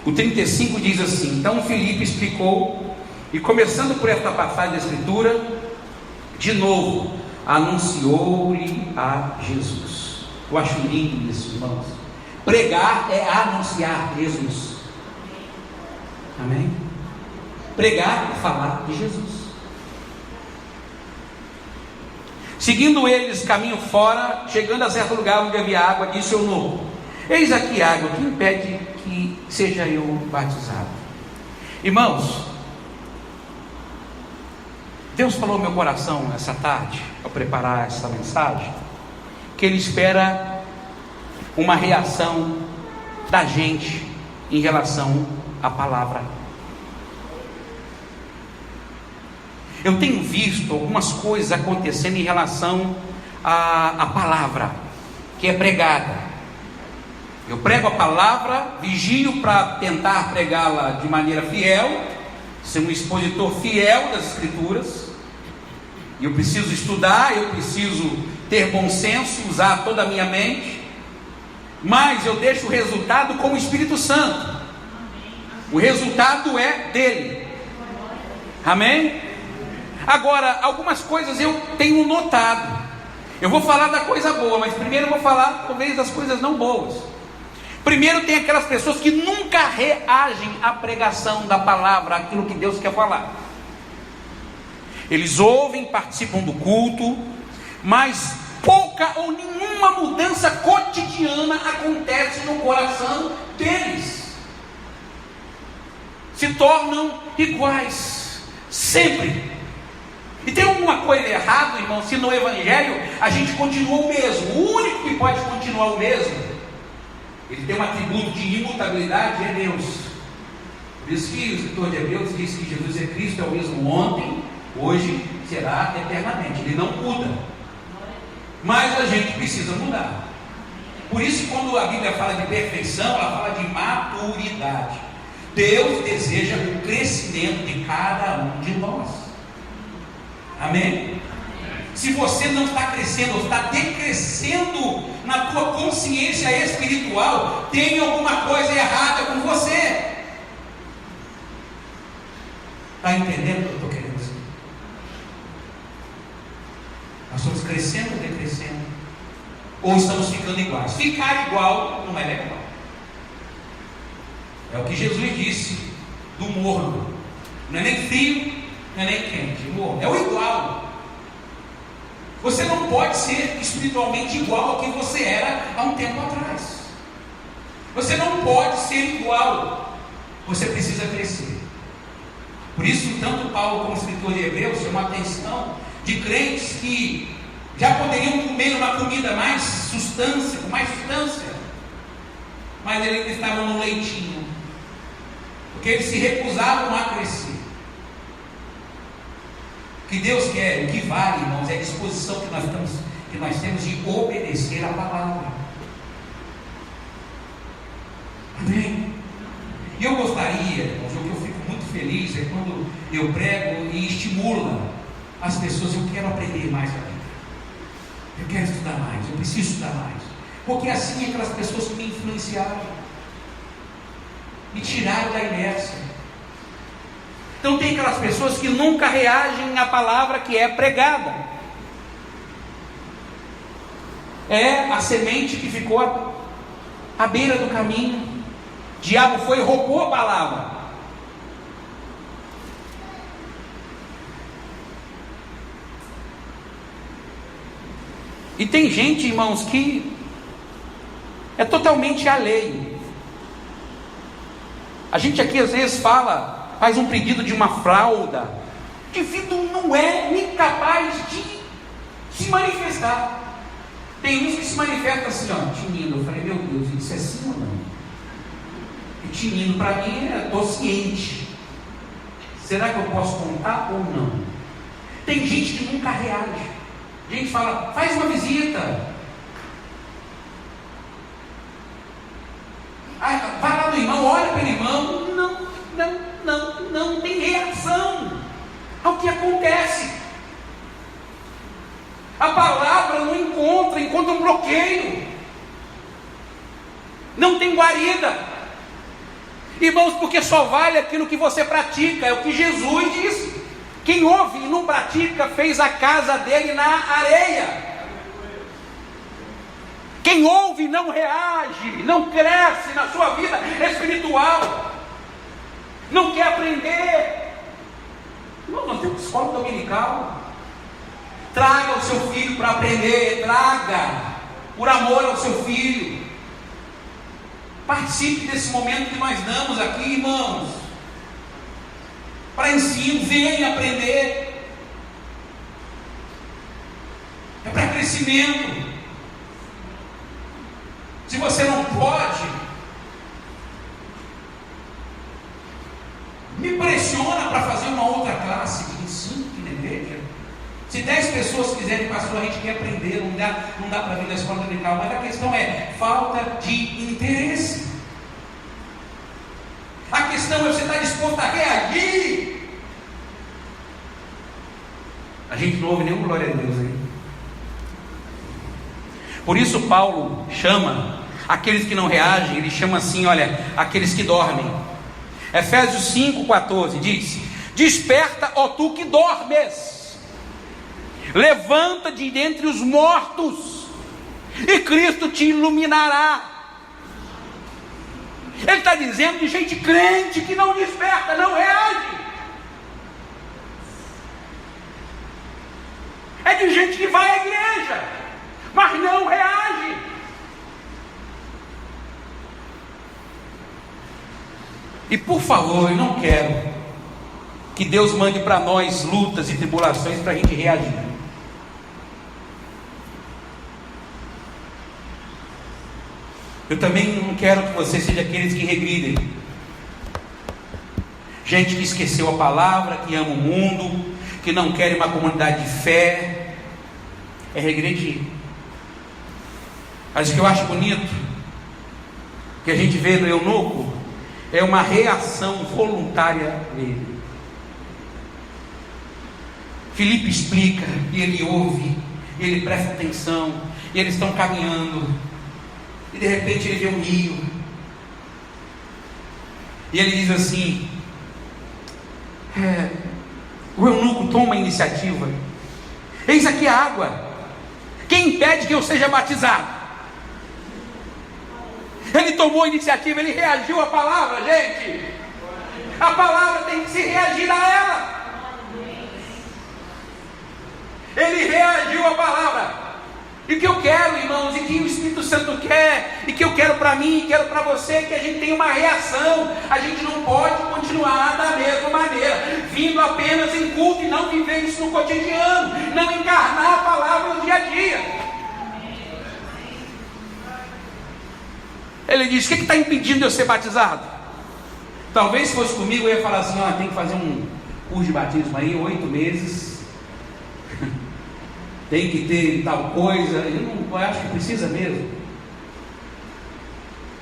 o 35 diz assim: então Filipe explicou, e começando por esta passagem da Escritura, de novo, anunciou-lhe a Jesus. Eu acho lindo isso, irmãos. Pregar é anunciar Jesus. Amém? Pregar é falar de Jesus. Seguindo eles caminho fora, chegando a certo lugar onde havia água, disse o eunuco: eis aqui água, que impede que seja eu batizado? Irmãos, Deus falou no meu coração essa tarde, ao preparar essa mensagem, que Ele espera uma reação da gente em relação à palavra. Eu tenho visto algumas coisas acontecendo em relação à palavra que é pregada. Eu prego a palavra, vigio para tentar pregá-la de maneira fiel, ser um expositor fiel das Escrituras. Eu preciso estudar, eu preciso ter bom senso, usar toda a minha mente, mas eu deixo o resultado com o Espírito Santo. O resultado é dele. Amém? Agora, algumas coisas eu tenho notado. Eu vou falar da coisa boa, mas primeiro eu vou falar talvez das coisas não boas. Primeiro tem aquelas pessoas que nunca reagem à pregação da palavra, aquilo que Deus quer falar. Eles ouvem, participam do culto, mas pouca ou nenhuma mudança cotidiana acontece no coração deles. Se tornam iguais, sempre. E tem alguma coisa errada, irmão, se no Evangelho a gente continua o mesmo? O único que pode continuar o mesmo, ele tem um atributo de imutabilidade, é Deus. Por isso que o escritor de Hebreus diz que Jesus é Cristo, é o mesmo ontem, hoje, será eternamente. Ele não muda. Mas a gente precisa mudar. Por isso, quando a Bíblia fala de perfeição, ela fala de maturidade. Deus deseja o crescimento de cada um de nós. Amém? Se você não está crescendo, ou está decrescendo na tua consciência espiritual, tem alguma coisa errada com você. Está entendendo o que eu estou querendo dizer? Nós estamos crescendo ou decrescendo? Ou estamos ficando iguais? Ficar igual não é legal. É o que Jesus disse do morno. Não é nem frio, não é nem quente. Morno. É o igual. Você não pode ser espiritualmente igual ao que você era há um tempo atrás. Você não pode ser igual. Você precisa crescer. Por isso, tanto Paulo como o escritor de Hebreus chamam a atenção de crentes que já poderiam comer uma comida mais substância, com mais substância, mas eles estavam no leitinho, porque eles se recusavam a crescer. O que Deus quer, o que vale, irmãos, é a disposição que nós temos de obedecer a palavra. Amém? E eu gostaria, irmãos, o que eu fico muito feliz é quando eu prego e estimula as pessoas. Eu quero aprender mais a Bíblia, eu quero estudar mais, eu preciso estudar mais, porque assim aquelas pessoas que me influenciaram, me tiraram da inércia. Então tem aquelas pessoas que nunca reagem à palavra que é pregada. É a semente que ficou à beira do caminho. O diabo foi e roubou a palavra. E tem gente, irmãos, que é totalmente alheio. A gente aqui às vezes faz um pedido de uma fralda. O indivíduo não é nem capaz de se manifestar. Tem uns que se manifestam assim, ó, tinindo. Eu falei, meu Deus, isso é sim ou não? E tinindo para mim é, estou ciente. Será que eu posso contar ou não? Tem gente que nunca reage. A gente fala, faz uma visita. Vai lá no irmão, olha para o irmão. Não tem reação ao que acontece. A palavra não encontra um bloqueio. Não tem guarida. Irmãos, porque só vale aquilo que você pratica. É o que Jesus disse. Quem ouve e não pratica fez a casa dele na areia. Quem ouve e não reage, não cresce na sua vida espiritual, não quer aprender. Não, nós temos escola dominical. Traga o seu filho para aprender, traga, por amor ao seu filho. Participe desse momento que nós damos aqui, irmãos, para ensino, venha aprender. É para crescimento. Se você não pode, me pressiona para fazer uma outra classe de ensino aqui na igreja. Se 10 pessoas quiserem, pastor, a gente quer aprender, não dá para vir na escola dominical, mas a questão é falta de interesse. A questão é você estar disposto a reagir. A gente não ouve nenhum glória a Deus aí. Por isso Paulo chama aqueles que não reagem, ele chama assim, olha, aqueles que dormem. Efésios 5,14 diz: desperta, ó tu que dormes, levanta de dentre os mortos, e Cristo te iluminará. Ele está dizendo de gente crente que não desperta, não reage. É de gente que vai à igreja, mas não reage. E por favor, eu não quero que Deus mande para nós lutas e tribulações para a gente reagir. Eu também não quero que você seja aqueles que regridem. Gente que esqueceu a palavra, que ama o mundo, que não quer uma comunidade de fé, é regredir. Mas o que eu acho bonito, que a gente vê no eunuco, é uma reação voluntária dele. Filipe explica, e ele ouve, e ele presta atenção, e eles estão caminhando, e de repente ele vê um rio, e ele diz assim, o eunuco toma a iniciativa, eis aqui a água, quem impede que eu seja batizado? Ele tomou a iniciativa, ele reagiu à palavra, gente. A palavra tem que se reagir a ela. Ele reagiu à palavra. E o que eu quero, irmãos, e que o Espírito Santo quer, e que eu quero para mim, e quero para você, é que a gente tenha uma reação. A gente não pode continuar da mesma maneira, vindo apenas em culto e não viver isso no cotidiano, não encarnar a palavra no dia a dia. Ele diz, o que está impedindo de eu ser batizado? Talvez se fosse comigo eu ia falar assim, tem que fazer um curso de batismo aí, 8 meses, tem que ter tal coisa. Eu acho que precisa mesmo.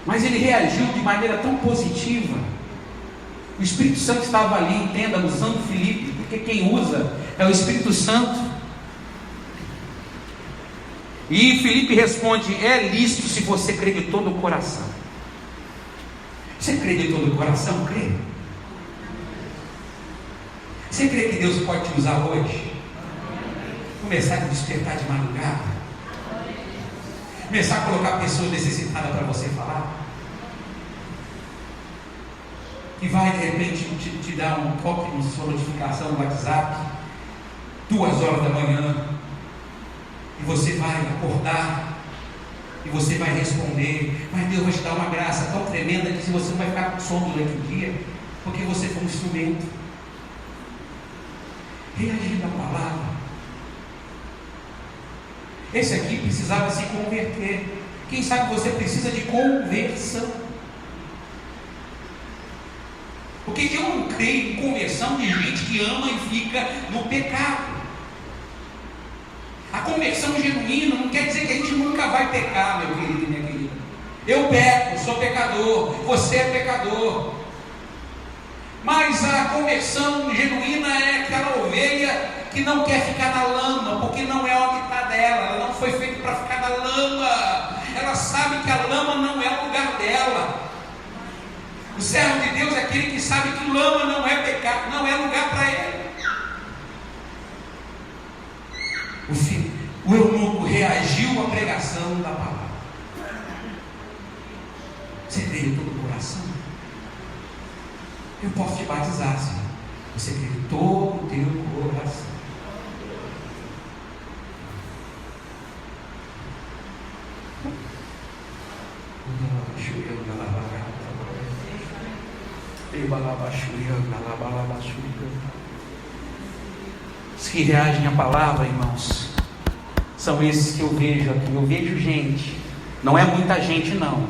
Mas ele reagiu de maneira tão positiva. O Espírito Santo estava ali, entenda, usando Filipe, porque quem usa é o Espírito Santo. E Filipe responde, é lícito se você crê de todo o coração. Você crê de todo o coração? Crê? Você crê que Deus pode te usar hoje? Começar a despertar de madrugada? Começar a colocar pessoas necessitadas para você falar? Que vai de repente te dar um toque na sua notificação no WhatsApp, 2 horas da manhã, e você vai acordar, e você vai responder, mas Deus vai te dar uma graça tão tremenda que você não vai ficar com sono durante o dia, porque você foi um instrumento. Reagindo à palavra. Esse aqui precisava se converter. Quem sabe você precisa de conversão. Porque eu não creio em conversão de gente que ama e fica no pecado. A conversão genuína não quer dizer que a gente nunca vai pecar, meu querido e minha querida. Eu peco, sou pecador, você é pecador. Mas a conversão genuína é aquela ovelha que não quer ficar na lama, porque não é o habitat dela, ela não foi feita para ficar na lama. Ela sabe que a lama não é o lugar dela. O servo de Deus é aquele que sabe que lama não é pecado, não é lugar para ele. O eunuco reagiu à pregação da palavra. Você crê de todo o coração? Eu posso te batizar, Senhor. Você crê de todo o teu coração. Os que reagem à palavra, irmãos, são esses que eu vejo aqui. Eu vejo gente, não é muita gente não,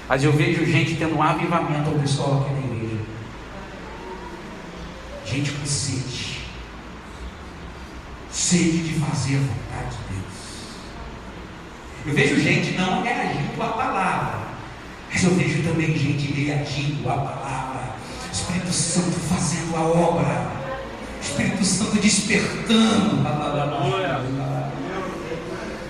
mas eu vejo gente tendo um avivamento ao pessoal aqui na igreja. Gente com sede de fazer a vontade de Deus. Eu vejo gente não reagindo à palavra, mas eu vejo também gente reagindo à palavra. Espírito Santo fazendo a obra, Espírito Santo despertando,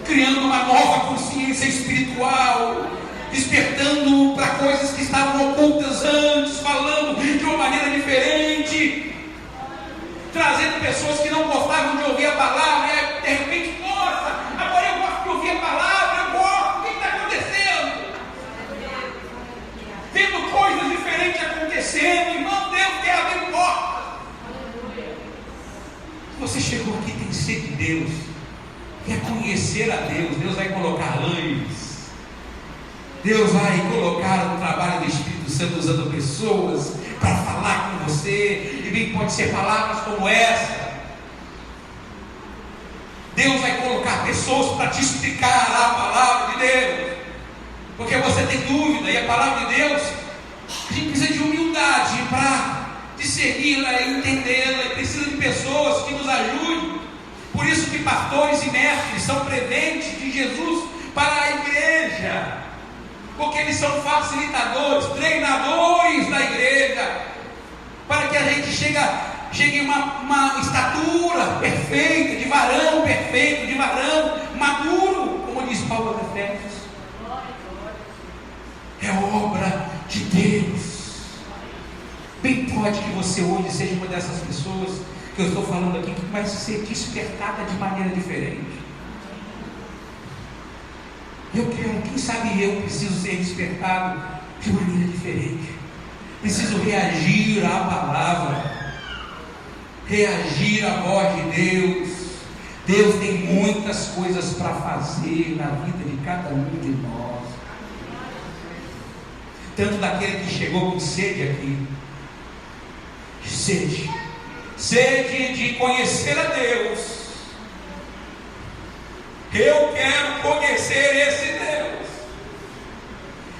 criando uma nova consciência espiritual, despertando para coisas que estavam ocultas antes, falando de uma maneira diferente, trazendo pessoas que não gostavam de ouvir a palavra, e de repente, nossa, agora eu gosto de ouvir a palavra, eu gosto, o que está acontecendo? Vendo coisas diferentes acontecendo, irmão, Deus quer abrir portas. Você chegou aqui, tem sede de Deus, quer conhecer a Deus, Deus vai colocar anjos, Deus vai colocar o trabalho do Espírito Santo usando pessoas para falar com você, e bem pode ser palavras como essa. Deus vai colocar pessoas para te explicar a palavra de Deus, porque você tem dúvida, e a palavra de Deus, a gente precisa de humildade para discerni-la e entendê-la, e precisa de pessoas que nos ajudem. Por isso que pastores e mestres são presentes de Jesus para a igreja, porque eles são facilitadores, treinadores da igreja, para que a gente chegue a uma estatura perfeita, de varão perfeito, de varão maduro, como diz Paulo aos Efésios. É obra de Deus. Bem pode que você hoje seja uma dessas pessoas que eu estou falando aqui, que vai ser despertada de maneira diferente. Eu quero, quem sabe eu preciso ser despertado de maneira diferente. Preciso reagir à palavra, reagir à voz de Deus. Deus tem muitas coisas para fazer na vida de cada um de nós. Tanto daquele que chegou com sede aqui, sede de conhecer a Deus. Eu quero conhecer esse Deus.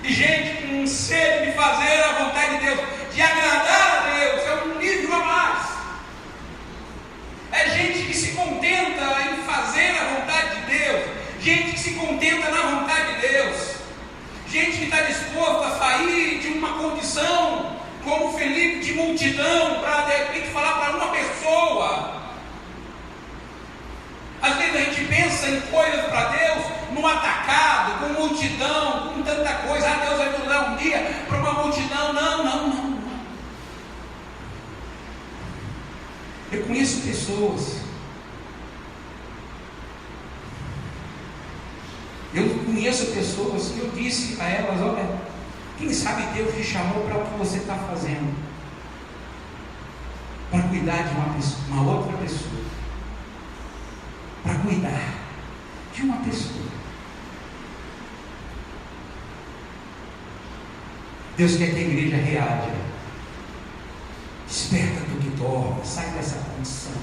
E gente com sede de fazer a vontade de Deus, de agradar a Deus, é um nível a mais. É gente que se contenta em fazer a vontade de Deus, gente que se contenta na vontade de Deus, gente que está disposta a sair de uma condição como Felipe, de multidão, para de repente falar para uma pessoa. Às vezes a gente pensa em coisas para Deus, no atacado, com multidão, com tanta coisa. Deus vai nos dar um dia para uma multidão. Não. Eu conheço pessoas, que eu disse a elas: olha, quem sabe Deus te chamou para o que você está fazendo, para cuidar de uma outra pessoa, para cuidar de uma pessoa. Deus quer que a igreja reaja. Desperta do que dorme, sai dessa condição.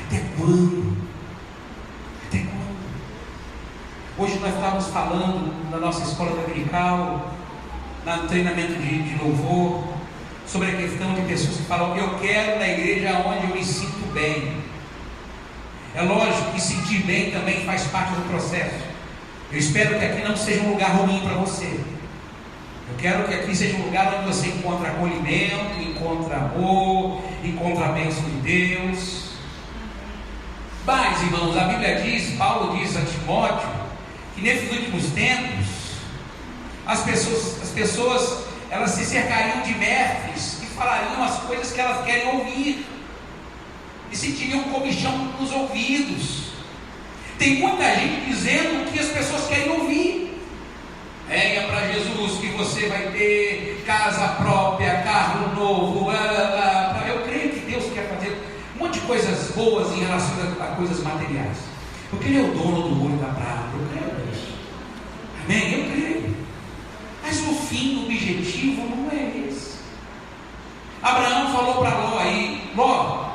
Até quando? Até quando? Hoje nós estávamos falando na nossa escola dominical, no treinamento de louvor, sobre a questão de pessoas que falam: eu quero na igreja onde eu me sinto bem. É lógico que sentir bem também faz parte do processo. Eu espero que aqui não seja um lugar ruim para você. Eu quero que aqui seja um lugar onde você encontra acolhimento, encontra amor, encontra a bênção de Deus. Mas, irmãos, a Bíblia diz, Paulo diz a Timóteo, que nesses últimos tempos as pessoas elas se cercariam de mestres que falariam as coisas que elas querem ouvir e sentiriam comichão nos ouvidos. Tem muita gente dizendo o que as pessoas querem ouvir. Venha para Jesus que você vai ter casa própria, carro novo. Eu creio que Deus quer fazer um monte de coisas boas em relação a coisas materiais, porque Ele é o dono do ouro e da prata. Eu creio nisso. Amém? Eu creio. Mas o fim, o objetivo não é esse. Abraão falou para Ló aí: Ló,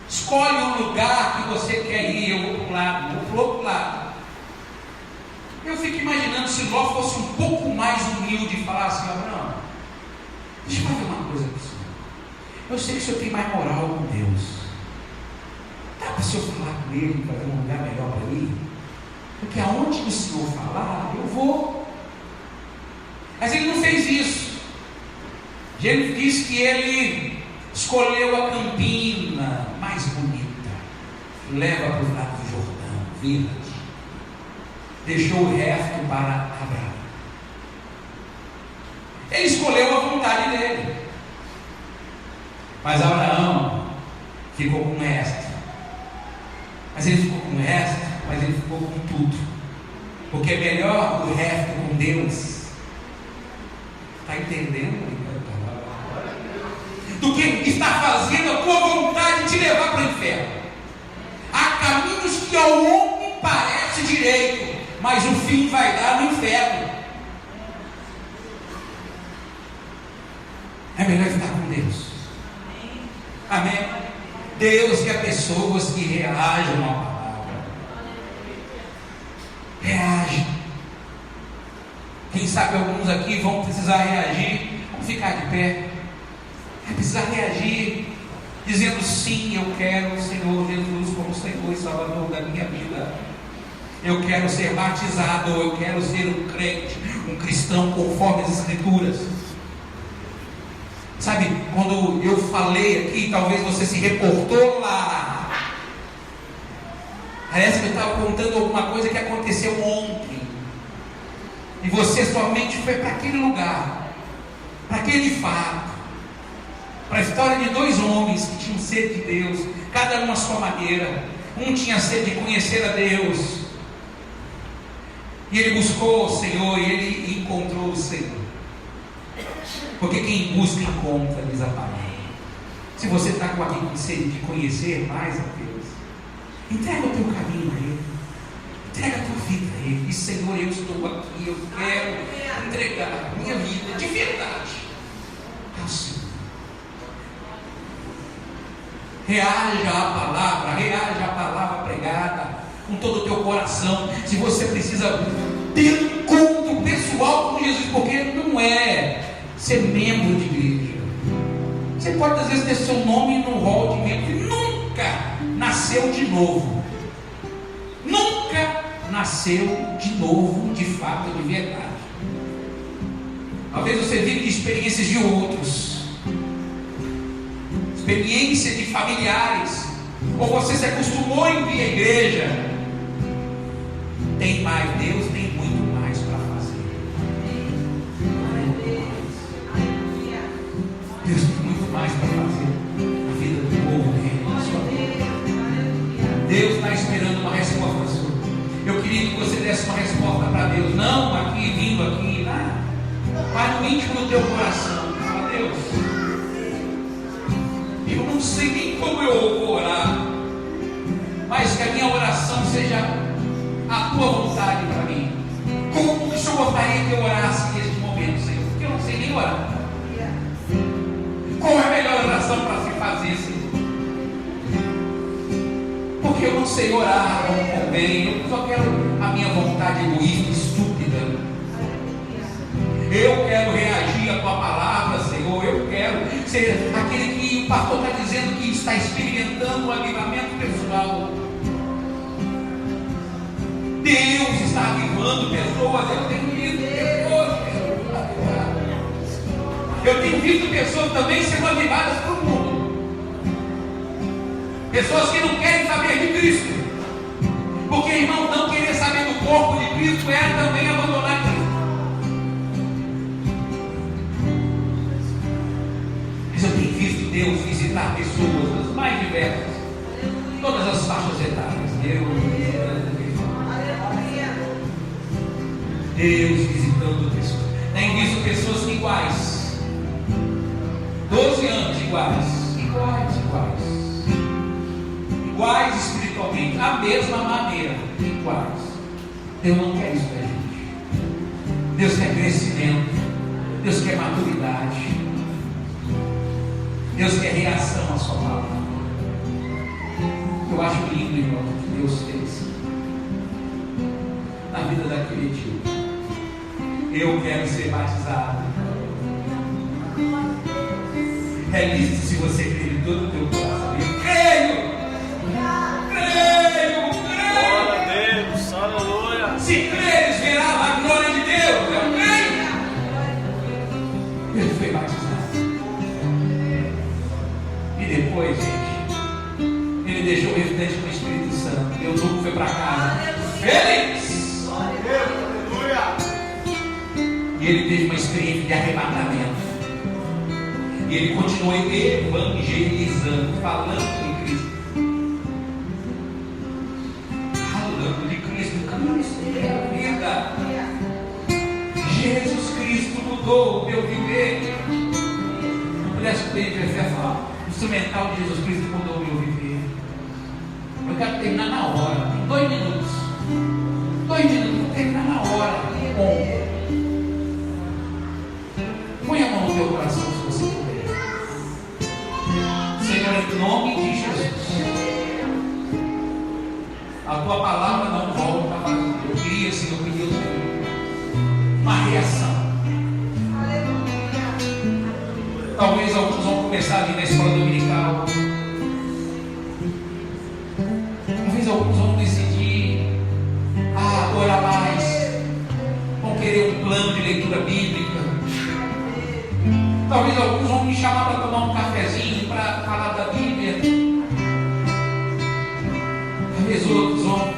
escolhe um lugar que você quer ir. Eu vou para um lado, vou para o outro lado. Eu fico imaginando se Ló fosse um pouco mais humilde e falasse: Abraão, deixa eu fazer uma coisa para o senhor. Eu sei que o senhor tem mais moral com Deus. Dá para o senhor falar com Ele, fazer um lugar melhor para mim? Porque aonde o senhor falar, eu vou. Mas ele não fez isso. Ele diz que ele escolheu a campina mais bonita, leva para os lados do Jordão, vira. Deixou o resto para Abraão. Ele escolheu a vontade dele. Mas Abraão ficou com o resto. Mas ele ficou com o resto, mas ele ficou com tudo. Porque é melhor o resto com Deus. Está entendendo? Do que estar fazendo a tua vontade te levar para o inferno. Há caminhos que ao homem parece direito, mas o fim vai dar no inferno. melhor ficar com Deus. Amém? Deus quer pessoas que reajam à palavra. Reagem. Quem sabe alguns aqui vão precisar reagir. Vamos ficar de pé. Vai precisar reagir, dizendo: sim, eu quero o Senhor Jesus como Senhor e Salvador da minha vida. Eu quero ser batizado, eu quero ser um crente, um cristão conforme as Escrituras. Sabe, quando eu falei aqui, talvez você se reportou lá. Parece que eu estava contando alguma coisa que aconteceu ontem. E você somente foi para aquele lugar, para aquele fato, para a história de dois homens que tinham sede de Deus, cada um à sua maneira. Um tinha sede de conhecer a Deus, e ele buscou o Senhor, e ele encontrou o Senhor. Porque quem busca encontra, diz a palavra. Se você está com alguém com sede de conhecer mais a Deus, entrega o teu caminho a Ele, entrega a tua vida a Ele. E Senhor, eu estou aqui, eu quero entregar a minha vida de verdade ao Senhor. Reaja à palavra pregada com todo o teu coração. Se você precisa ter um encontro pessoal com Jesus, porque não é ser membro de igreja. Você pode às vezes ter seu nome no rol de membro que nunca nasceu de novo. Nunca nasceu de novo, de fato, de verdade. Talvez você vive de experiências de outros, experiência de familiares, ou você se acostumou em vir à igreja. Tem mais, Deus tem muito mais para fazer. Deus tem muito mais para fazer na vida do povo dele, na sua vida. Deus está esperando uma resposta sua. Eu queria que você desse uma resposta para Deus, não aqui, vindo aqui, nada. Mas no íntimo do teu coração, fala: Deus, eu não sei nem como eu vou orar, mas que a minha oração seja a tua vontade para mim. Como o Senhor gostaria que eu orasse neste momento, Senhor? Porque eu não sei nem orar. Qual é a melhor oração para se fazer, Senhor? Porque eu não sei orar como convém, eu só quero a minha vontade egoísta, estúpida. Eu quero reagir à tua palavra, Senhor. Eu quero ser aquele que o pastor está dizendo que está experimentando um avivamento pessoal. Deus está avivando pessoas. Eu tenho visto pessoas. Eu tenho visto pessoas também sendo avivadas para o mundo. Pessoas que não querem saber de Cristo. Porque, irmão, não querer saber do corpo de Cristo é também abandonar Cristo. Mas eu tenho visto Deus visitar pessoas das mais diversas, todas as faixas etárias. Deus visitando pessoas. Tem visto pessoas iguais, 12 anos iguais espiritualmente, a mesma maneira, iguais. Deus não quer isso da gente. Deus quer crescimento, Deus quer maturidade, Deus quer reação à sua palavra. Eu acho lindo, irmão, o que Deus fez na vida daquele tio. Eu quero ser batizado. É isso, se você crê de todo o teu coração. Eu creio. Glória a Deus, aleluia. Se creres, verá a glória de Deus. Eu creio. Ele foi batizado. E depois, gente, ele deixou o restante com o Espírito Santo. Deus nunca foi para casa feliz. Aleluia. E ele teve uma experiência de arrebatamento. E ele continuou evangelizando, falando de Cristo. Falando de Cristo, Cristo é a vida. Jesus Cristo mudou o meu viver. Não pudesse falar. O instrumental de Jesus Cristo mudou o meu viver. Eu quero terminar na hora. Tem 2 minutos. 2 minutos, vou terminar na hora. Bom. Põe a mão no teu coração se você puder. tua palavra não volta vazia. Eu queria, Senhor, pedir uma reação. Talvez alguns vão começar a vir na escola dominical. Talvez alguns vão decidir adorar mais. Vão querer um plano de leitura bíblica. Talvez alguns vão me chamar para tomar um cafezinho, para falar da Bíblia. Talvez outros vão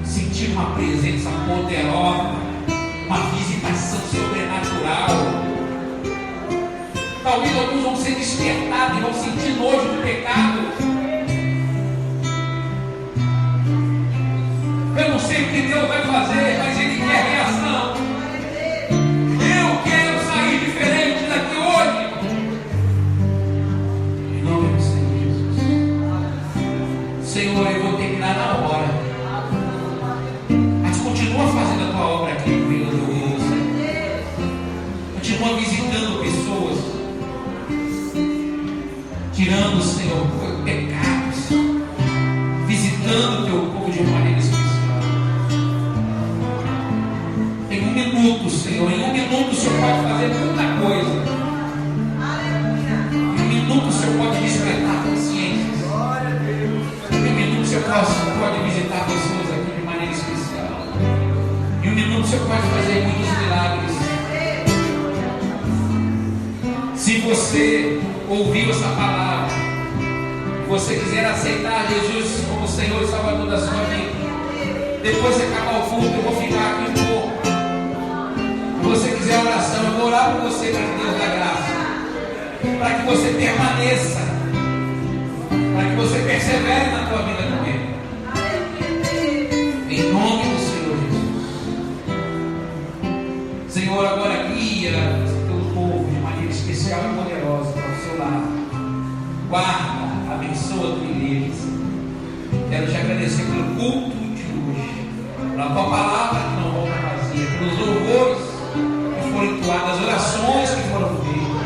sentir uma presença poderosa, uma visitação sobrenatural. Talvez alguns vão ser despertados e vão sentir nojo do pecado. Eu não sei o que Deus vai fazer, mas Ele quer reação. Eu quero sair diferente daqui hoje. Em nome do Senhor Jesus. Senhor, eu vou terminar na hora. Mas continua fazendo a tua obra aqui no meio do continua visitando pessoas, tirando, Senhor, pecados, visitando o teu povo de uma maneira especial. Em um minuto, Senhor, em um minuto o Senhor pode fazer muita coisa. Em um minuto o Senhor pode despertar consciências. Em um minuto o Senhor pode visitar pessoas aqui de maneira especial. Em um minuto o Senhor pode fazer muitos milagres. Se você ouviu essa palavra, você quiser aceitar Jesus como Senhor e Salvador da sua vida, depois de acabar o culto, eu vou ficar aqui um pouco. Se você quiser oração, eu vou orar por você para que Deus dê graça, para que você permaneça, para que você persevere na tua vida com Ele. Em nome do Senhor Jesus. Senhor, agora guia teu povo de maneira especial e poderosa para o seu lado. Guarda, abençoa a tua igreja. Quero te agradecer pelo culto de hoje, pela tua palavra que não volta vazia, pelos louvores que foram entoados, as orações que foram feitas.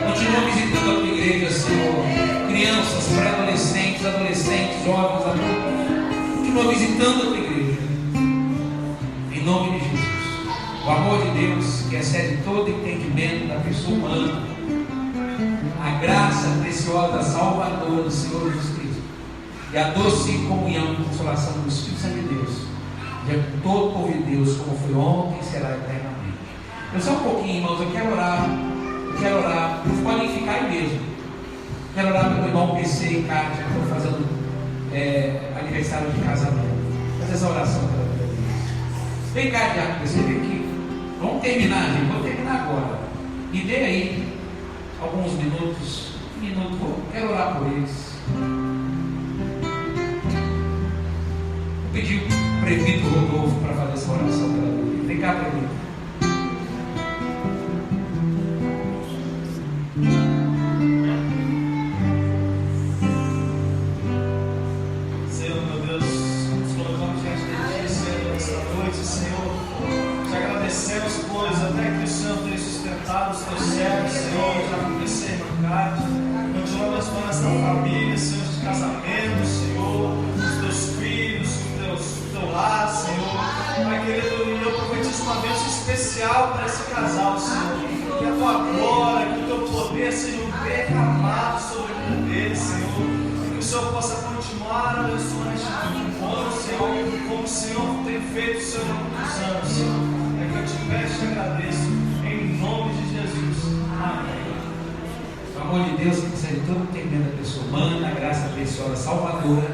Continua visitando a tua igreja, Senhor. Crianças, pré-adolescentes, adolescentes, jovens, adultos. Continua visitando a tua igreja. Em nome de Jesus. O amor de Deus, que excede todo entendimento da pessoa humana, a graça preciosa, salvadora do Senhor Jesus Cristo, e a doce comunhão e consolação do Espírito Santo de Deus, já com todo o povo de Deus, como foi ontem e será eternamente. Eu só um pouquinho, irmãos, eu quero orar, vocês podem ficar aí mesmo. Quero orar pelo irmão PC e Cátia, que estão fazendo aniversário de casamento. Fazer essa oração pela vida deles. Vem cá, Diácono, você vem aqui. Vamos terminar, gente. Vamos terminar agora. Me dê aí alguns minutos. Quero orar por eles. Vou pedir o prefeito Rodolfo para fazer essa oração pela vida. Vem cá, prefeito. Senhor, meu Deus, nos colocamos diante de Ti, Senhor, nesta noite, Senhor. Te agradecemos, pois até que o Senhor tem sustentado os Teus servos, Senhor, já acontecer em Cátia. Continua abençoando esta família, Senhor, de casamento, Senhor, os Teus filhos, o Teu lar, Senhor. Pai querido, eu profetizo uma bênção especial para esse casal, Senhor. Que a Tua glória, que o Teu poder seja derramado sobre a vida deles, Senhor. Que o Senhor possa continuar abençoando este matrimônio, Senhor, como o Senhor tem feito, Senhor, há muitos anos, Senhor. É que eu te peço e te agradeço, em nome de Jesus. Amém. O amor de Deus, que excede todo entendimento da pessoa humana, a graça preciosa, salvadora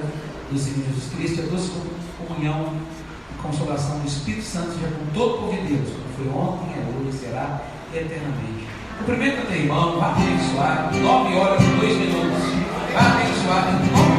do Senhor Jesus Cristo, a doce comunhão e consolação do Espírito Santo, já com todo o povo de Deus, como foi ontem, é hoje, será eternamente. Cumprimenta teu irmão, vá abençoar, 9 horas e 2 minutos. Vá abençoar em nome